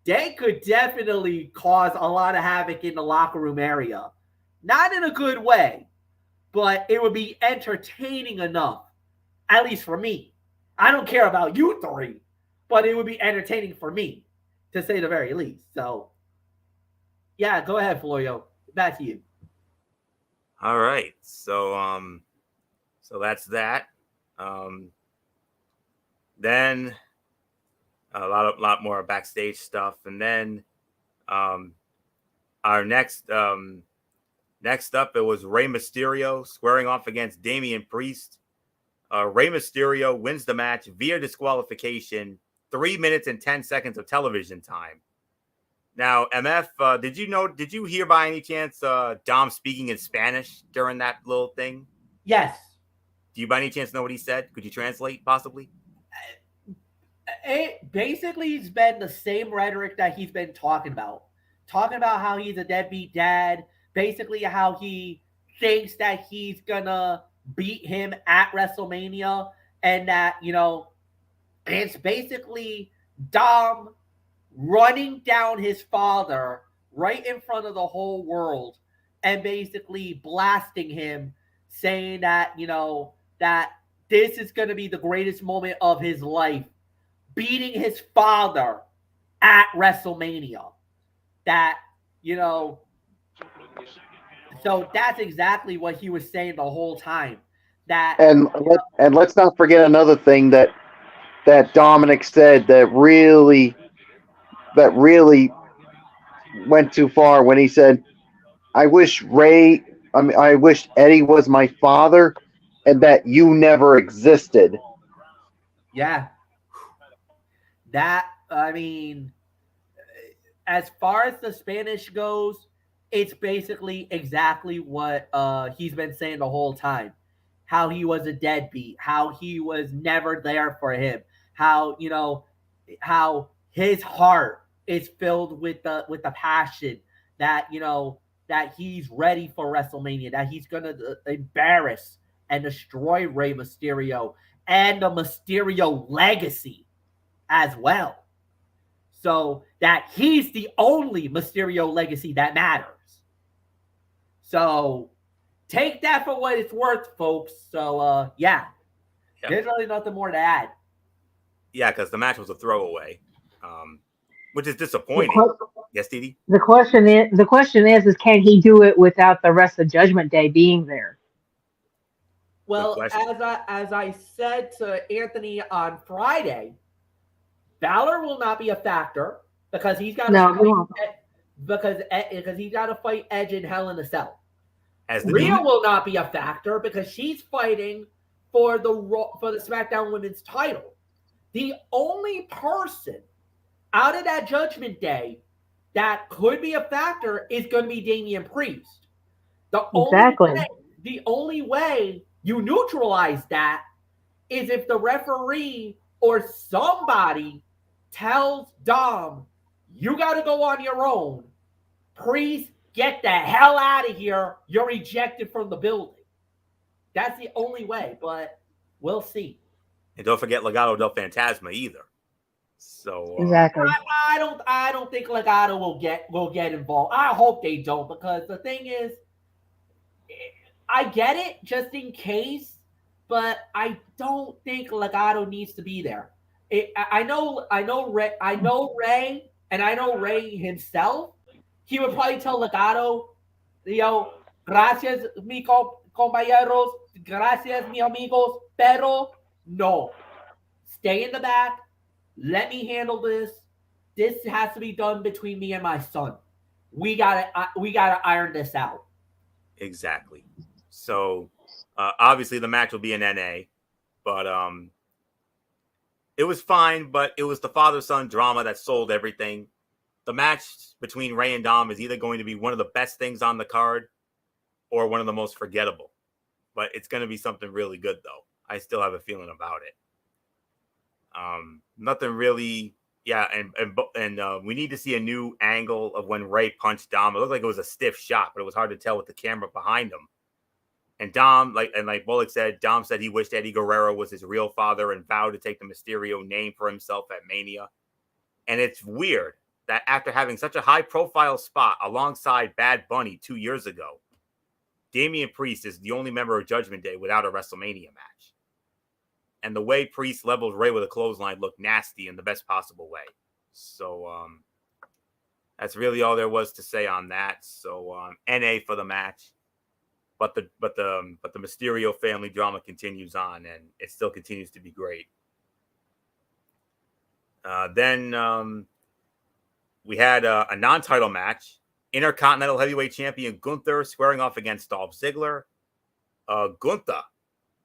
they could definitely cause a lot of havoc in the locker room area. Not in a good way, but it would be entertaining enough, at least for me. I don't care about you three, but it would be entertaining for me, to say the very least. So, yeah, go ahead, Florio. Back to you. All right. So that's that. Then a lot more backstage stuff, and then our next up, it was Rey Mysterio squaring off against Damian Priest. Rey Mysterio wins the match via disqualification, 3 minutes and 10 seconds of television time. Now, MF, did you hear by any chance Dom speaking in Spanish during that little thing? Yes. Do you by any chance know what he said? Could you translate possibly? It basically has been the same rhetoric that he's been talking about how he's a deadbeat dad, basically how he thinks that he's gonna beat him at WrestleMania, and that, it's basically Dom running down his father right in front of the whole world and basically blasting him, saying that, that this is going to be the greatest moment of his life, beating his father at WrestleMania. That, so that's exactly what he was saying the whole time. That And let's not forget another thing that Dominic said that really went too far when he said, I wish Eddie was my father and that you never existed. Yeah. That, as far as the Spanish goes, it's basically exactly what he's been saying the whole time. How he was a deadbeat, how he was never there for him, how, how his heart is filled with the passion that, that he's ready for WrestleMania, that he's going to embarrass and destroy Rey Mysterio and the Mysterio legacy as well. So that he's the only Mysterio legacy that matters. So take that for what it's worth, folks. So, yeah. There's really nothing more to add. Yeah, because the match was a throwaway, which is disappointing. Yes, Didi? The question is, can he do it without the rest of Judgment Day being there? Well, as I said to Anthony on Friday, Balor will not be a factor because he's got because he's got to fight Edge in Hell in a Cell. Rhea will not be a factor because she's fighting for the SmackDown Women's title. The only person out of that Judgment Day that could be a factor is going to be Damian Priest. The only way you neutralize that is if the referee or somebody tells Dom You got to go on your own. Priest, get the hell out of here. You're ejected from the building. That's the only way, but we'll see. And don't forget Legado del Fantasma either. So Exactly. I don't think Legado will get involved. I hope they don't, because the thing is, I get it just in case, but I don't think Legado needs to be there. I know Ray, and I know Ray himself. He would probably tell Legado, gracias mi compañeros, gracias mi amigos, pero no, stay in the back. Let me handle this. This has to be done between me and my son. We gotta iron this out. exactly. So obviously the match will be in NA, but it was fine. But it was the father-son drama that sold everything. The match between Ray and Dom is either going to be one of the best things on the card or one of the most forgettable. But it's going to be something really good, though. I still have a feeling about it. Nothing really, yeah, and we need to see a new angle of when Ray punched Dom. It looked like it was a stiff shot, but it was hard to tell with the camera behind him. And Dom, like Bullock said, Dom said he wished Eddie Guerrero was his real father and vowed to take the Mysterio name for himself at Mania. And it's weird that after having such a high-profile spot alongside Bad Bunny 2 years ago, Damian Priest is the only member of Judgment Day without a WrestleMania match. And the way Priest leveled Ray with a clothesline looked nasty in the best possible way. So that's really all there was to say on that. So NA for the match, but the Mysterio family drama continues on, and it still continues to be great. Then we had a non-title match. Intercontinental Heavyweight Champion Gunther squaring off against Dolph Ziggler. Gunther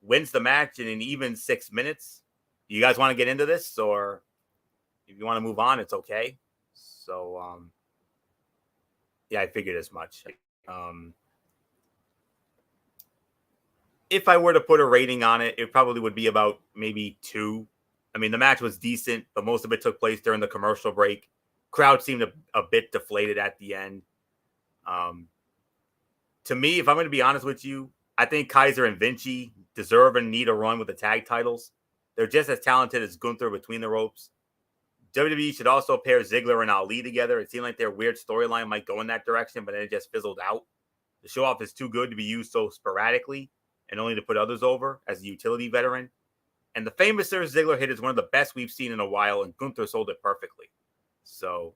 wins the match in an even 6 minutes. You guys want to get into this, or if you want to move on, it's okay. So, yeah, I figured as much. If I were to put a rating on it, it probably would be about maybe 2. I mean, the match was decent, but most of it took place during the commercial break. Crowd seemed a bit deflated at the end. To me, if I'm going to be honest with you, I think Kaiser and Vinci deserve and need a run with the tag titles. They're just as talented as Gunther between the ropes. WWE should also pair Ziggler and Ali together. It seemed like their weird storyline might go in that direction, but then it just fizzled out. The show-off is too good to be used so sporadically and only to put others over as a utility veteran. And the famous Sir Ziggler hit is one of the best we've seen in a while, and Gunther sold it perfectly. So,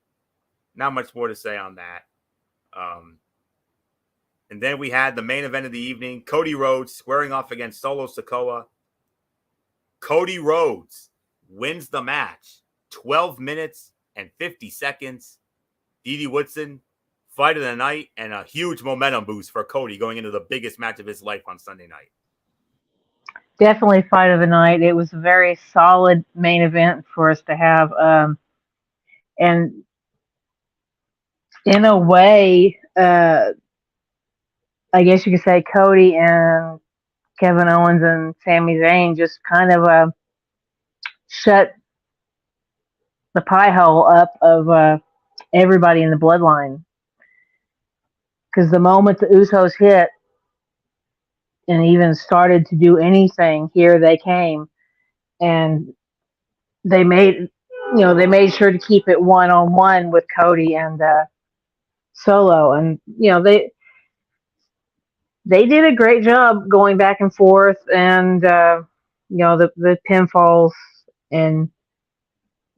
not much more to say on that. And then we had the main event of the evening, Cody Rhodes squaring off against Solo Sikoa. Cody Rhodes wins the match, 12 minutes and 50 seconds. Didi Woodson, fight of the night, and a huge momentum boost for Cody going into the biggest match of his life on Sunday night. Definitely fight of the night. It was a very solid main event for us to have. And in a way, I guess you could say Cody and Kevin Owens and Sami Zayn just kind of shut the pie hole up of everybody in the bloodline. Because the moment the Usos hit and even started to do anything, here they came. And they made sure to keep it one-on-one with Cody and Solo. And, they did a great job going back and forth, and the pinfalls, and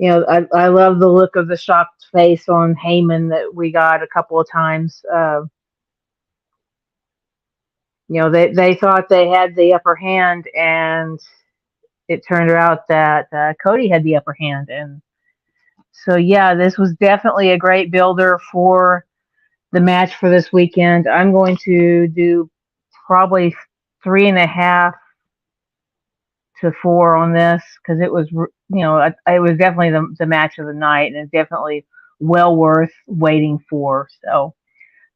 I love the look of the shocked face on Heyman that we got a couple of times. They thought they had the upper hand, and it turned out that Cody had the upper hand. And so, yeah, this was definitely a great builder for the match for this weekend. I'm going to do probably 3.5 to 4 on this, because it was, it was definitely the match of the night, and it's definitely well worth waiting for. So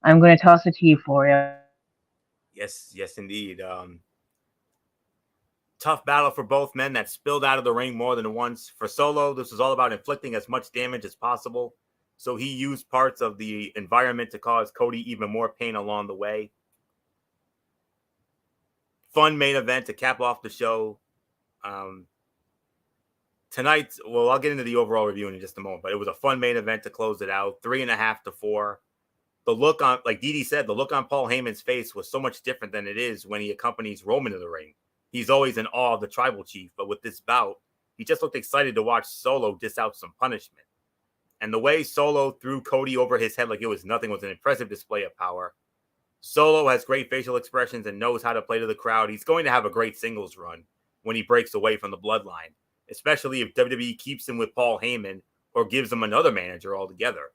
I'm going to toss it to you, Floria. Yes, indeed. Tough battle for both men that spilled out of the ring more than once. For Solo, this was all about inflicting as much damage as possible. So he used parts of the environment to cause Cody even more pain along the way. Fun main event to cap off the show. Tonight, well, I'll get into the overall review in just a moment, but it was a fun main event to close it out. 3.5 to 4. The look on, like Didi said, the look on Paul Heyman's face was so much different than it is when he accompanies Roman to the ring. He's always in awe of the tribal chief, but with this bout, he just looked excited to watch Solo dish out some punishment. And the way Solo threw Cody over his head like it was nothing was an impressive display of power. Solo has great facial expressions and knows how to play to the crowd. He's going to have a great singles run when he breaks away from the bloodline, especially if WWE keeps him with Paul Heyman or gives him another manager altogether.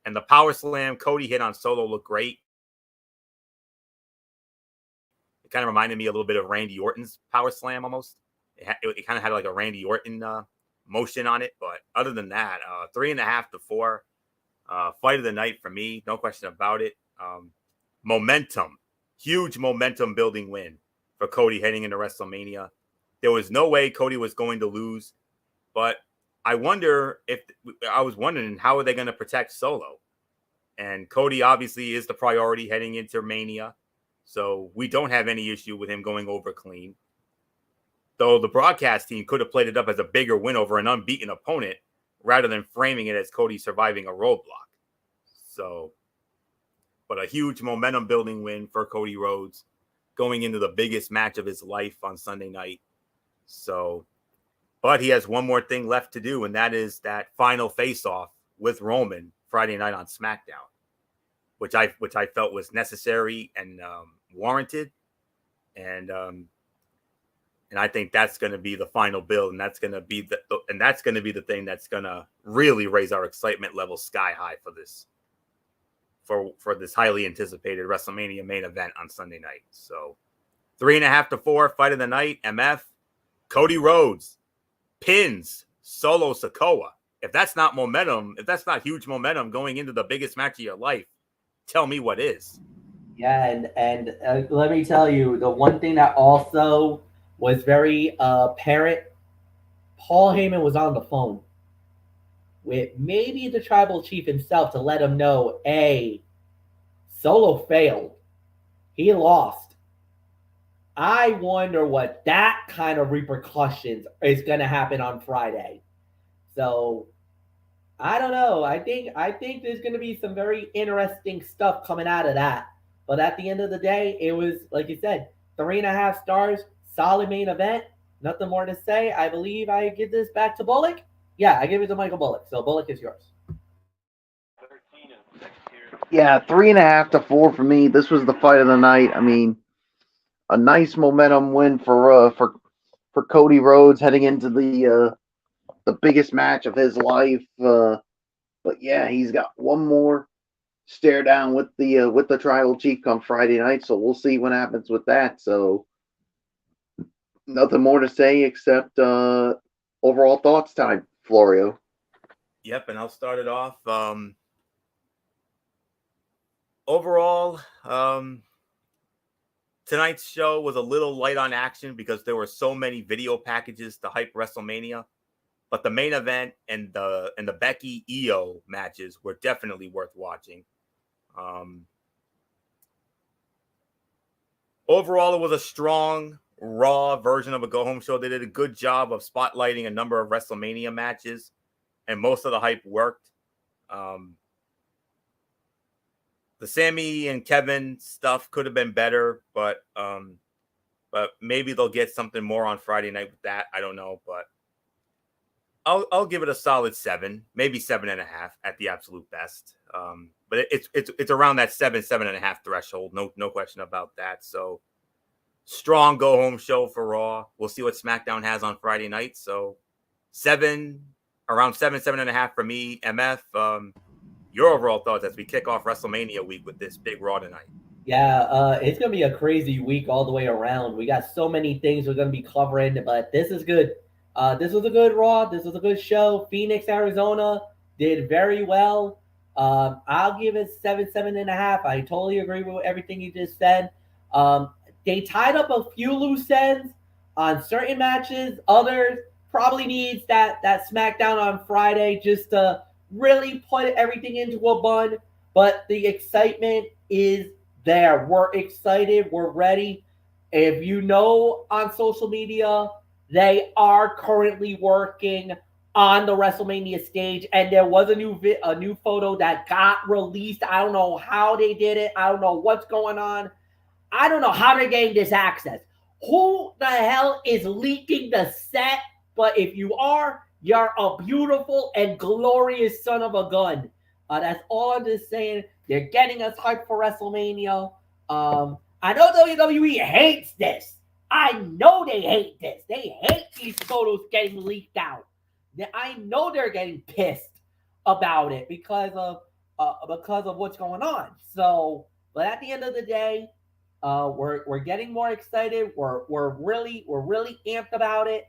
And the power slam Cody hit on Solo looked great. It kind of reminded me a little bit of Randy Orton's power slam almost. It kind of had like a Randy Orton motion on it. But other than that, 3.5 to 4. Fight of the night for me. No question about it. Momentum. Huge momentum building win for Cody heading into WrestleMania. There was no way Cody was going to lose, but I was wondering how are they going to protect Solo? And Cody obviously is the priority heading into Mania, so we don't have any issue with him going over clean. Though the broadcast team could have played it up as a bigger win over an unbeaten opponent rather than framing it as Cody surviving a roadblock. So, but a huge momentum building win for Cody Rhodes going into the biggest match of his life on Sunday night. So, but he has one more thing left to do, and that is that final face-off with Roman Friday night on SmackDown, which I felt was necessary and warranted, and I think that's going to be the final build, and that's going to be the thing that's going to really raise our excitement level sky high for this highly anticipated WrestleMania main event on Sunday night. So, 3.5 to 4, fight of the night, MF. Cody Rhodes pins Solo Sikoa. If that's not momentum, if that's not huge momentum going into the biggest match of your life, tell me what is. Yeah, and let me tell you, the one thing that also was very apparent, Paul Heyman was on the phone with maybe the tribal chief himself to let him know, hey, Solo failed. He lost. I wonder what that kind of repercussions is going to happen on Friday. So I don't know. I think there's going to be some very interesting stuff coming out of that. But at the end of the day, it was, like you said, 3.5 stars, solid main event. Nothing more to say. I believe I give this back to Bullock. Yeah, I give it to Michael Bullock. So Bullock is yours. Yeah, 3.5 to 4 for me. This was the fight of the night. I mean, a nice momentum win for Cody Rhodes heading into the biggest match of his life. But yeah, he's got one more stare down with the tribal chief come Friday night. So we'll see what happens with that. So nothing more to say except overall thoughts time, Florio. Yep, and I'll start it off. Overall, tonight's show was a little light on action because there were so many video packages to hype WrestleMania. But the main event and the Becky Io matches were definitely worth watching. Overall, it was a strong, raw version of a go-home show. They did a good job of spotlighting a number of WrestleMania matches, and most of the hype worked. The Sammy and Kevin stuff could have been better, but maybe they'll get something more on Friday night with that. I don't know, but I'll give it a solid 7, maybe 7.5 at the absolute best. But it's around that 7.5 threshold. No question about that. So strong go home show for Raw. We'll see what SmackDown has on Friday night. So around 7.5 for me. MF, your overall thoughts as we kick off WrestleMania week with this big Raw tonight? Yeah, it's going to be a crazy week all the way around. We got so many things we're going to be covering, but this is good. This was a good Raw. This was a good show. Phoenix, Arizona did very well. I'll give it 7.5. I totally agree with everything you just said. They tied up a few loose ends on certain matches. Others probably needs that SmackDown on Friday just to really put everything into a bun, but the excitement is there. We're excited. We're ready. If you know on social media, they are currently working on the WrestleMania stage, and there was a new photo that got released. I don't know how they did it. I don't know what's going on. I don't know how they're getting this access. Who the hell is leaking the set? But if you are, you're a beautiful and glorious son of a gun. That's all I'm just saying. They're getting us hyped for WrestleMania. I know WWE hates this. I know they hate this. They hate these photos getting leaked out. I know they're getting pissed about it because of what's going on. So, but at the end of the day, we're getting more excited. We're really amped about it,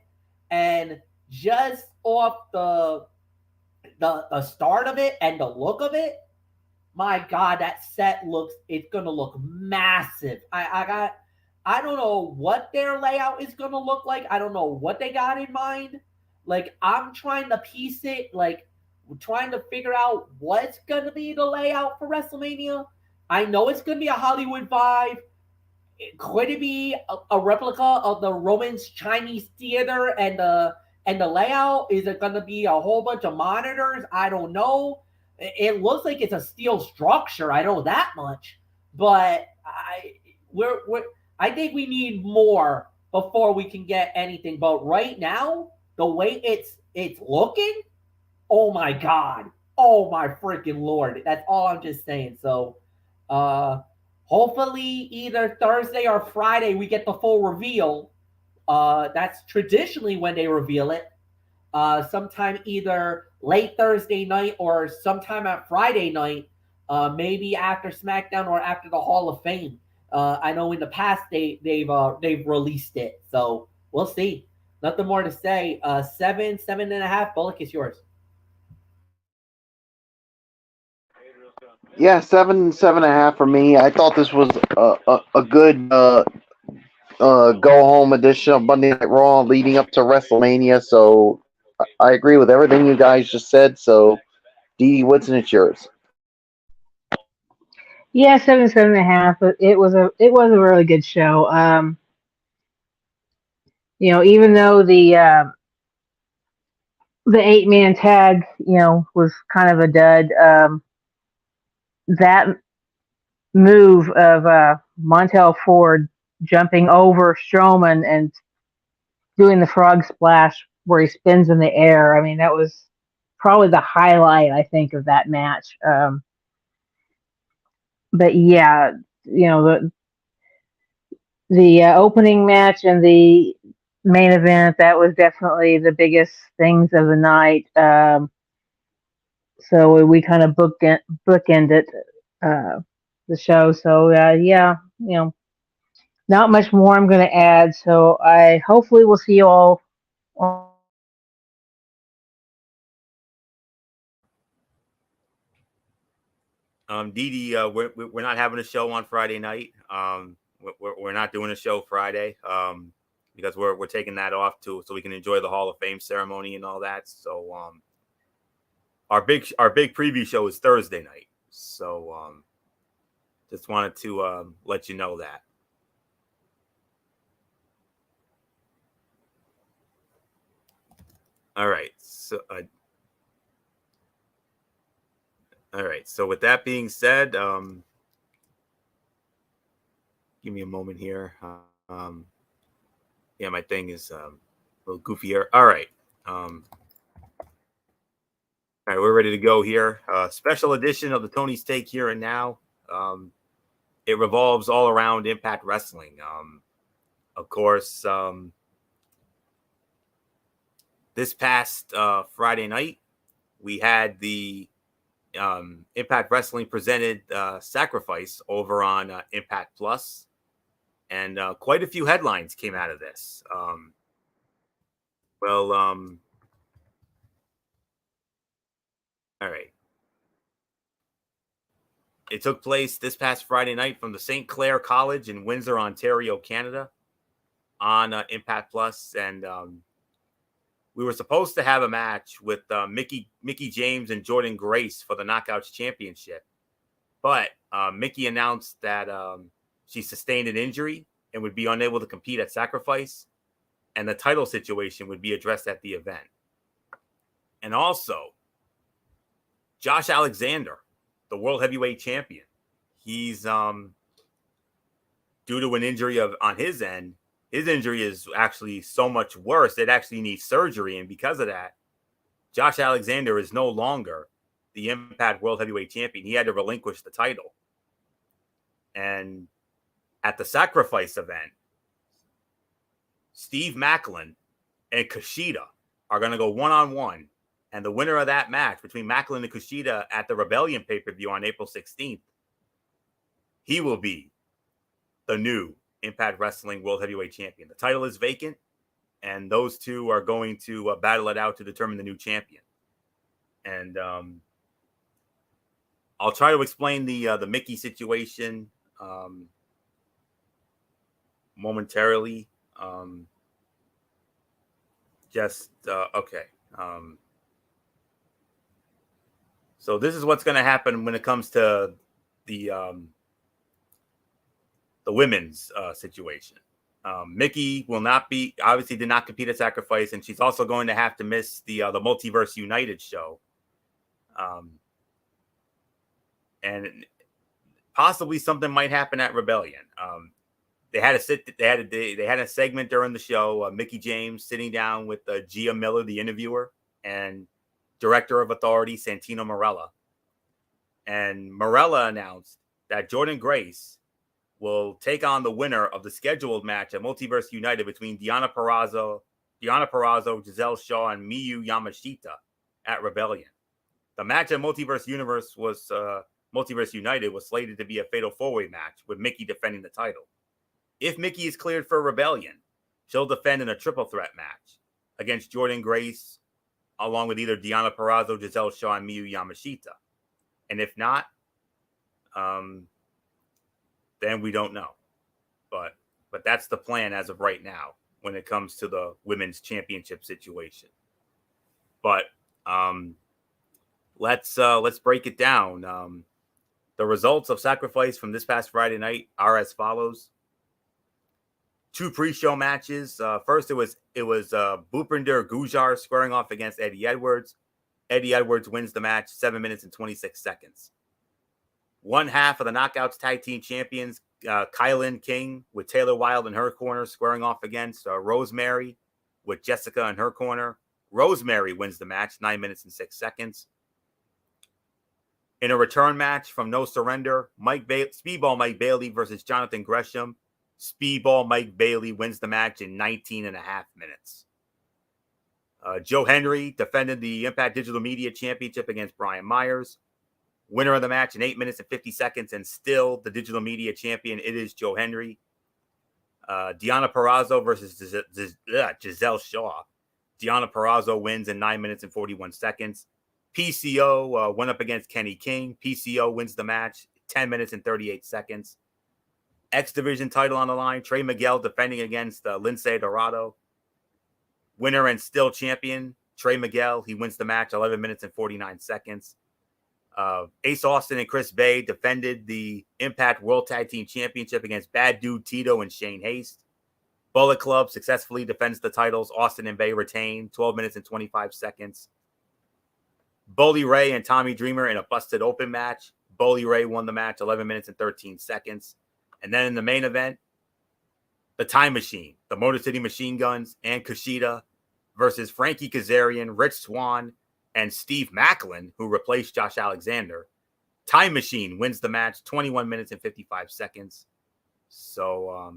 and just off the start of it and the look of it, my God, that set it's gonna look massive. I don't know what their layout is gonna look like. I don't know what they got in mind. Like I'm trying to piece it, like trying to figure out what's gonna be the layout for WrestleMania. I know it's gonna be a Hollywood vibe. Could it be a replica of the Romans Chinese theater and the layout? Is it going to be a whole bunch of monitors? I don't know. It looks like it's a steel structure. I know that much, but I think we need more before we can get anything. But right now, the way it's looking, oh my God, oh my freaking Lord. That's all I'm just saying. So, hopefully, either Thursday or Friday, we get the full reveal. That's traditionally when they reveal it. Sometime either late Thursday night or sometime at Friday night, maybe after SmackDown or after the Hall of Fame. I know in the past they've released it, so we'll see. Nothing more to say. 7.5. Bullock is yours. Yeah, 7.5 for me. I thought this was a good go home edition of Monday Night Raw leading up to WrestleMania. So I agree with everything you guys just said. So Dee Woodson, it's yours. Yeah, 7.5. But it was a really good show. Even though the 8-man tag, was kind of a dud. That move of Montel Ford jumping over Strowman and doing the frog splash where he spins in the air. I mean, that was probably the highlight, I think, of that match. But yeah, the opening match and the main event, that was definitely the biggest things of the night. So we kind of bookended the show. So yeah, not much more I'm going to add. So I hopefully will see you all on. Dee, we're not having a show on Friday night. We're not doing a show Friday because we're taking that off too, so we can enjoy the Hall of Fame ceremony and all that. So our big preview show is Thursday night. So just wanted to let you know that. All right. So with that being said, give me a moment here. Yeah, my thing is a little goofier. All right. All right, we're ready to go here. Special edition of the Tony's Take Here and Now. It revolves all around Impact Wrestling. Of course, this past Friday night, we had the Impact Wrestling presented Sacrifice over on Impact Plus, and quite a few headlines came out of this. All right. It took place this past Friday night from the St. Clair College in Windsor, Ontario, Canada, on Impact Plus, and we were supposed to have a match with Mickey James and Jordynne Grace for the Knockouts Championship, but Mickey announced that she sustained an injury and would be unable to compete at Sacrifice, and the title situation would be addressed at the event. And also, Josh Alexander, the World Heavyweight Champion, he's due to an injury on his end. His injury is actually so much worse, it actually needs surgery. And because of that, Josh Alexander is no longer the Impact World Heavyweight Champion. He had to relinquish the title. And at the Sacrifice event, Steve Maclin and Kushida are going to go one-on-one. And the winner of that match between Maclin and Kushida at the Rebellion pay-per-view on April 16th, he will be the new Impact Wrestling World Heavyweight Champion. The title is vacant, and those two are going to battle it out to determine the new champion. And I'll try to explain the Mickey situation momentarily. Okay. So this is what's going to happen when it comes to the women's situation. Mickey will not be, obviously did not compete at Sacrifice, and she's also going to have to miss the Multiverse United show. And possibly something might happen at Rebellion. They had a segment during the show, Mickey James sitting down with Gia Miller, the interviewer, and Director of Authority, Santino Marella. And Marella announced that Jordynne Grace will take on the winner of the scheduled match at Multiverse United between Deonna Purrazzo, Giselle Shaw, and Miyu Yamashita at Rebellion. The match at Multiverse United was slated to be a fatal four-way match with Mickey defending the title. If Mickey is cleared for Rebellion, she'll defend in a triple threat match against Jordynne Grace, along with either Deonna Purrazzo, Giselle Shaw, and Miyu Yamashita. And if not, then we don't know. But that's the plan as of right now when it comes to the women's championship situation. But let's break it down. The results of Sacrifice from this past Friday night are as follows. 2 pre-show matches. First, it was Bhupinder Gujar squaring off against Eddie Edwards. Eddie Edwards wins the match 7 minutes and 26 seconds. One half of the Knockouts Tag Team Champions, Kylan King with Taylor Wilde in her corner, squaring off against Rosemary with Jessica in her corner. Rosemary wins the match 9 minutes and 6 seconds. In a return match from No Surrender, Speedball Mike Bailey versus Jonathan Gresham. Speedball Mike Bailey wins the match in 19 and a half minutes. Joe Henry defended the Impact Digital Media Championship against Brian Myers. Winner of the match in 8 minutes and 50 seconds, and still the Digital Media Champion. It is Joe Henry. Deonna Purrazzo versus Giselle Shaw. Deonna Purrazzo wins in 9 minutes and 41 seconds. PCO went up against Kenny King. PCO wins the match 10 minutes and 38 seconds. X Division title on the line. Trey Miguel defending against Lince Dorado. Winner and still champion, Trey Miguel. He wins the match 11 minutes and 49 seconds. Ace Austin and Chris Bay defended the Impact World Tag Team Championship against Bad Dude Tito and Shane Haste. Bullet Club successfully defends the titles. Austin and Bay retain 12 minutes and 25 seconds. Bully Ray and Tommy Dreamer in a busted open match. Bully Ray won the match 11 minutes and 13 seconds. And then in the main event, the Time Machine, the Motor City Machine Guns, and Kushida versus Frankie Kazarian, Rich Swann, and Steve Maclin, who replaced Josh Alexander. Time Machine wins the match 21 minutes and 55 seconds. So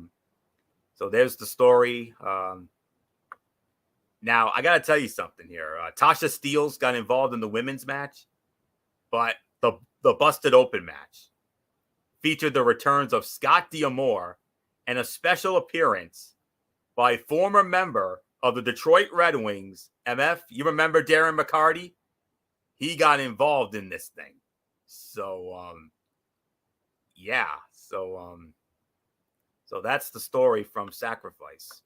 there's the story. Now, I got to tell you something here. Tasha Steelz got involved in the women's match, but the busted open match featured the returns of Scott D'Amore and a special appearance by former member of the Detroit Red Wings, MF. You remember Darren McCarty? He got involved in this thing. So, so that's the story from Sacrifice.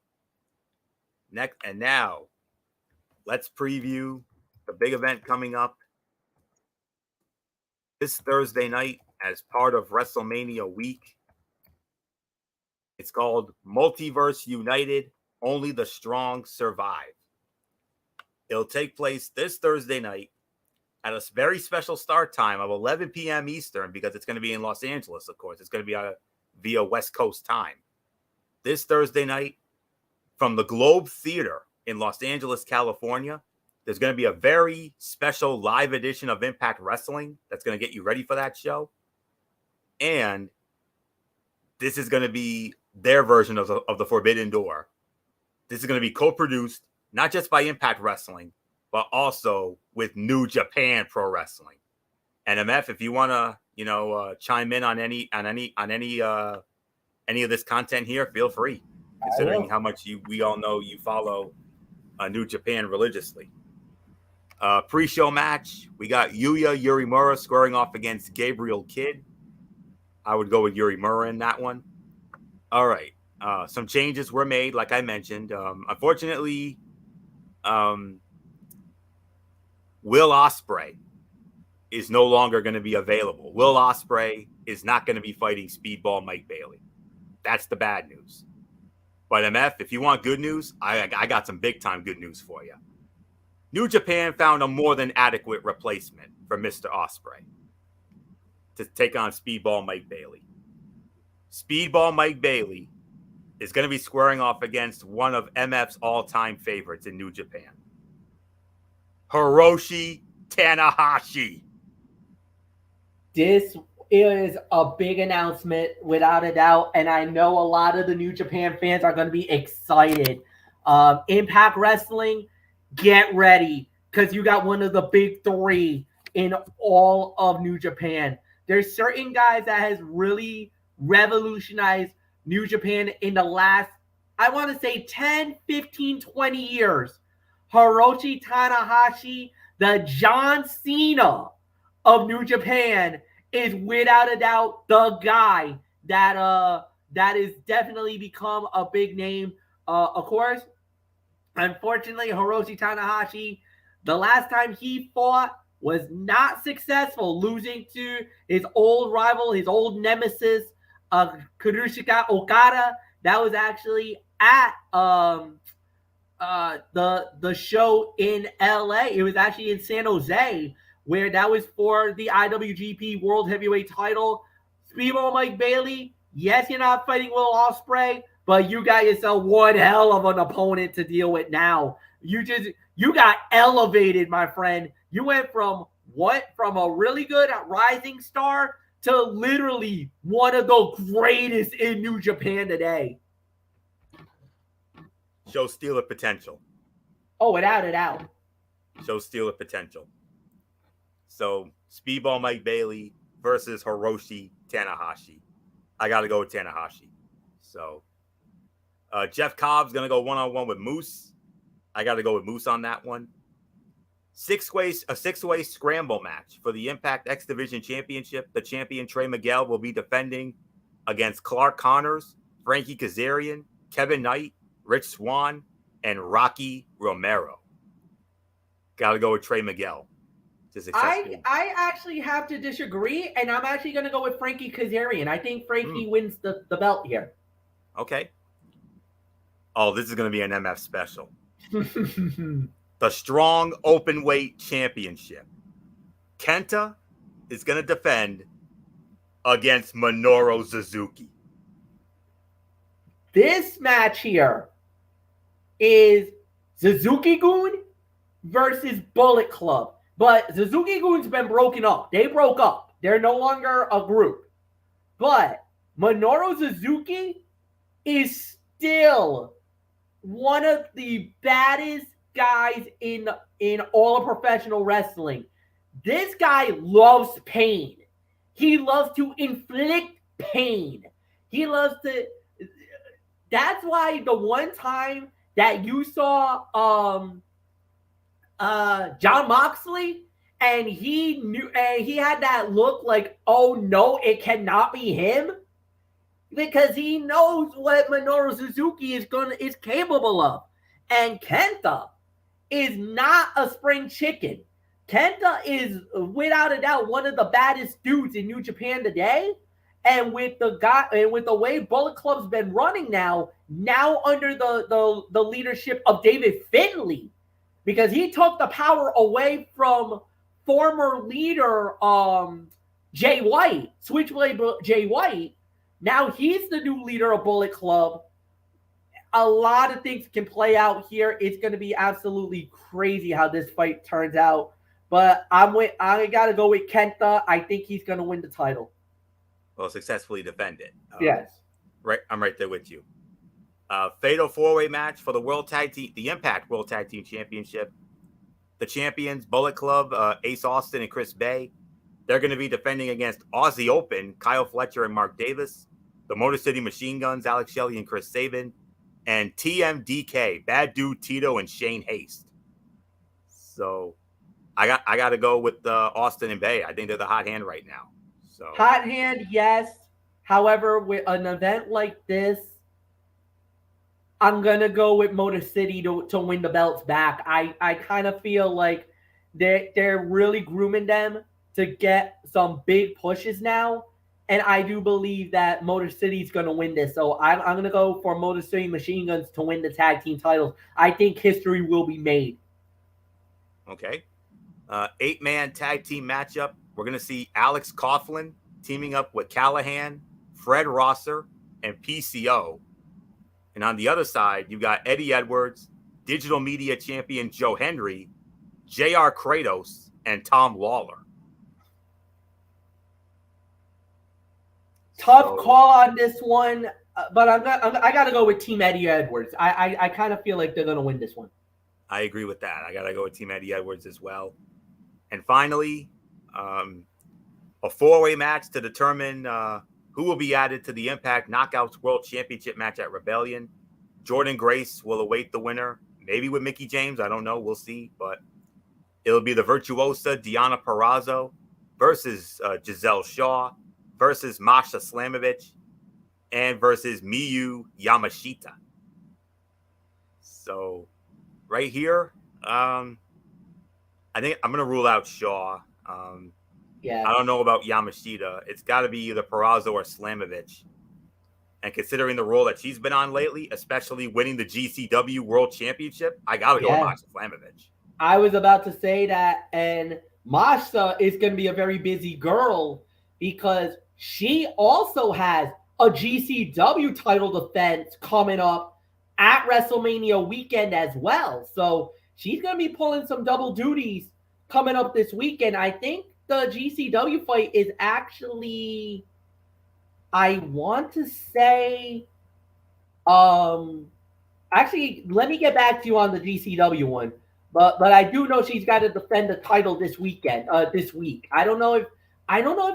Now, let's preview the big event coming up this Thursday night as part of WrestleMania week. It's called Multiverse United, Only the Strong Survive. It'll take place this Thursday night at a very special start time of 11 p.m. Eastern, because it's going to be in Los Angeles, of course. It's going to be via West Coast time. This Thursday night from the Globe Theater in Los Angeles, California, there's going to be a very special live edition of Impact Wrestling that's going to get you ready for that show. And this is going to be their version of the Forbidden Door. This is going to be co-produced not just by Impact Wrestling, but also with New Japan Pro Wrestling. And MF, if you want to, chime in on any of this content here, feel free. Considering how much we all know you follow New Japan religiously. Pre-show match, we got Yuya Uemura squaring off against Gabriel Kidd. I would go with Uemura in that one. All right. Some changes were made, like I mentioned. Unfortunately, Will Ospreay is no longer going to be available. Will Ospreay is not going to be fighting Speedball Mike Bailey. That's the bad news. But MF, if you want good news, I got some big-time good news for you. New Japan found a more than adequate replacement for Mr. Ospreay to take on Speedball Mike Bailey. Speedball Mike Bailey is going to be squaring off against one of MF's all-time favorites in New Japan, Hiroshi Tanahashi. This is a big announcement, without a doubt, and I know a lot of the New Japan fans are going to be excited. Impact Wrestling, get ready, because you got one of the big three in all of New Japan. There's certain guys that has really revolutionized New Japan in the last, I want to say 10, 15, 20 years. Hiroshi Tanahashi, the John Cena of New Japan, is without a doubt the guy that is definitely become a big name. Of course, unfortunately, Hiroshi Tanahashi, the last time he fought was not successful, losing to his old rival, his old nemesis, Kazuchika Okada. That was actually at the show in LA. It was actually in San Jose, where that was for the IWGP World Heavyweight title. Speedball Mike Bailey, yes, you're not fighting Will Ospreay, but you got yourself one hell of an opponent to deal with now. You got elevated, my friend. You went from a really good rising star to literally one of the greatest in New Japan today. Show Steeler potential. Oh, without a doubt. Show Steeler potential. So, Speedball Mike Bailey versus Hiroshi Tanahashi. I got to go with Tanahashi. So, Jeff Cobb's going to go one-on-one with Moose. I got to go with Moose on that one. A six-way scramble match for the Impact X Division Championship. The champion, Trey Miguel, will be defending against Clark Connors, Frankie Kazarian, Kevin Knight, Rich Swann, and Rocky Romero. Got to go with Trey Miguel. I actually have to disagree, and I'm actually going to go with Frankie Kazarian. I think Frankie wins the belt here. Okay. Oh, this is going to be an MF special. The Strong Openweight Championship. Kenta is going to defend against Minoru Suzuki. This match here is Suzuki-gun versus Bullet Club. But Suzuki-gun's been broken up. They broke up. They're no longer a group. But Minoru Suzuki is still one of the baddest guys in all of professional wrestling. This guy loves pain. He loves to inflict pain. He loves to... That's why the one time that you saw Jon Moxley, and he knew, and he had that look like, oh no, it cannot be him, because he knows what Minoru Suzuki is capable of. And Kenta is not a spring chicken. Kenta is without a doubt one of the baddest dudes in New Japan today. And with the way Bullet Club's been running now under the leadership of David Finlay, because he took the power away from former leader Jay White, Switchblade Jay White. Now he's the new leader of Bullet Club. A lot of things can play out here. It's going to be absolutely crazy how this fight turns out. But I got to go with Kenta. I think he's going to win the title. Well, successfully defend it. Yes. Right, I'm right there with you. Fatal 4-way match for the Impact World Tag Team Championship. The champions, Bullet Club, Ace Austin and Chris Bay. They're going to be defending against Aussie Open, Kyle Fletcher and Mark Davis. The Motor City Machine Guns, Alex Shelley and Chris Sabin. And TMDK, Bad Dude Tito and Shane Haste. So I got to go with Austin and Bay. I think they're the hot hand right now. So hot hand, yes. However, with an event like this, I'm going to go with Motor City to win the belts back. I kind of feel like they're really grooming them to get some big pushes now. And I do believe that Motor City is going to win this. So I'm going to go for Motor City Machine Guns to win the tag team titles. I think history will be made. Okay. 8-man tag team matchup. We're going to see Alex Coughlin teaming up with Callahan, Fred Rosser, and PCO. And on the other side, you've got Eddie Edwards, digital media champion Joe Henry, JR Kratos, and Tom Lawler. Tough call on this one, but I got to go with Team Eddie Edwards. I kind of feel like they're going to win this one. I agree with that. I got to go with Team Eddie Edwards as well. And finally, a 4-way match to determine who will be added to the Impact Knockouts World Championship match at Rebellion. Jordan Grace will await the winner, maybe with Mickie James. I don't know. We'll see. But it'll be the virtuosa Deonna Purrazzo versus Giselle Shaw versus Masha Slamovich and versus Miyu Yamashita. So right here, I think I'm going to rule out Shaw. Yeah. I don't know about Yamashita. It's got to be either Purrazzo or Slamovich. And considering the role that she's been on lately, especially winning the GCW World Championship, I got to go with Masha Slamovich. I was about to say that, and Masha is going to be a very busy girl because she also has a GCW title defense coming up at WrestleMania weekend as well. So she's going to be pulling some double duties coming up this weekend. I think the GCW fight is actually, I want to say, actually, let me get back to you on the GCW one. But I do know she's got to defend the title this week. I don't know if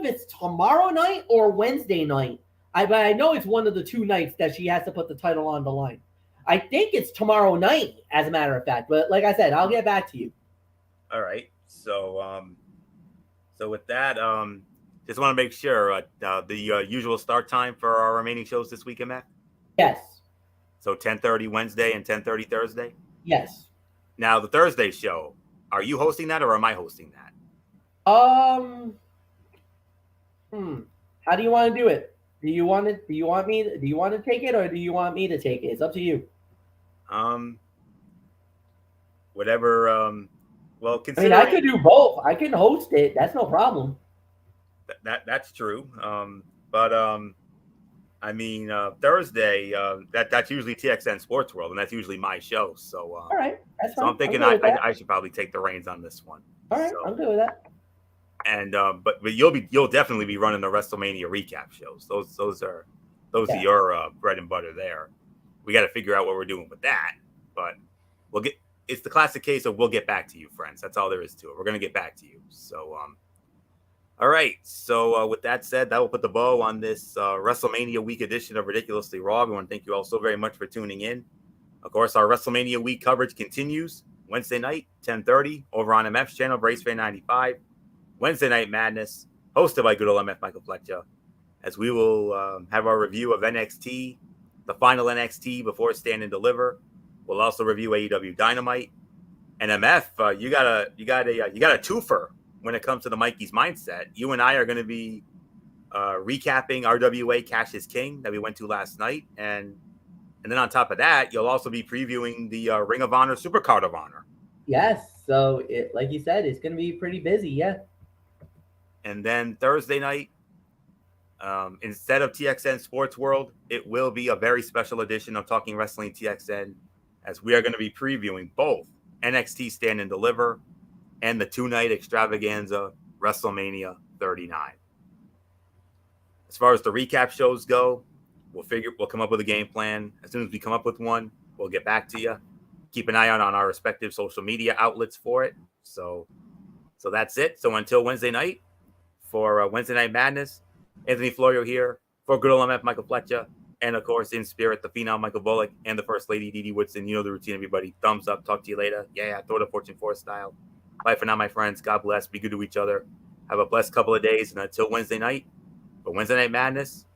it's tomorrow night or Wednesday night. But I know it's one of the two nights that she has to put the title on the line. I think it's tomorrow night, as a matter of fact. But like I said, I'll get back to you. All right. So with that, just want to make sure the usual start time for our remaining shows this weekend, Matt. Yes. So 10:30 Wednesday and 10:30 Thursday. Yes. Now the Thursday show, are you hosting that or am I hosting that? How do you want to do it? Do you want to take it or do you want me to take it? It's up to you. Whatever. Well, I could do both. I can host it. That's no problem. That's true. Thursday, that's usually TXN Sports World, and that's usually my show. So, all right, that's fine. So I'm thinking I should probably take the reins on this one. All right, I'm good with that. And but you'll definitely be running the WrestleMania recap shows. Those are your bread and butter there. We got to figure out what we're doing with that, but it's the classic case of we'll get back to you, friends. That's all there is to it. We're gonna get back to you. So all right. So with that said, that will put the bow on this WrestleMania week edition of Ridiculously Raw. We want to thank you all so very much for tuning in. Of course, our WrestleMania week coverage continues Wednesday night, 10:30 over on MF's channel, Brace Fan 95. Wednesday Night Madness, hosted by good old MF Michael Fletcher, as we will have our review of NXT, the final NXT before Stand and Deliver. We'll also review AEW Dynamite. And MF, you got a twofer when it comes to the Mikey's mindset. You and I are going to be recapping RWA Cash is King that we went to last night, and then on top of that, you'll also be previewing the Ring of Honor Supercard of Honor. Yes. So, like you said, it's going to be pretty busy. Yeah. And then Thursday night, instead of TXN Sports World, it will be a very special edition of Talking Wrestling TXN, as we are going to be previewing both NXT Stand and Deliver and the 2-night extravaganza WrestleMania 39. As far as the recap shows go, we'll come up with a game plan. As soon as we come up with one, we'll get back to you. Keep an eye out on our respective social media outlets for it. So that's it. So until Wednesday night, for Wednesday Night Madness, Anthony Florio here for Good Old MF Michael Fletcher, and of course in spirit the phenom Michael Bullock and the First Lady Dee Woodson. You know the routine, everybody. Thumbs up. Talk to you later. Yeah, throw the Fortune 4 style. Bye for now, my friends. God bless. Be good to each other. Have a blessed couple of days, and until Wednesday night, for Wednesday Night Madness,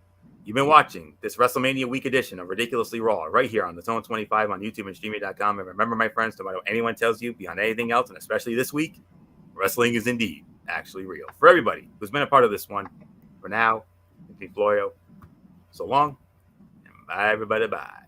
you've been watching this WrestleMania week edition of Ridiculously Raw right here on the Zone 25 on YouTube and Streamy.com. And remember, my friends, no matter what anyone tells you beyond anything else, and especially this week, wrestling is indeed actually real. For everybody who's been a part of this one, for now, Anthony Florio, so long, and bye, everybody, bye.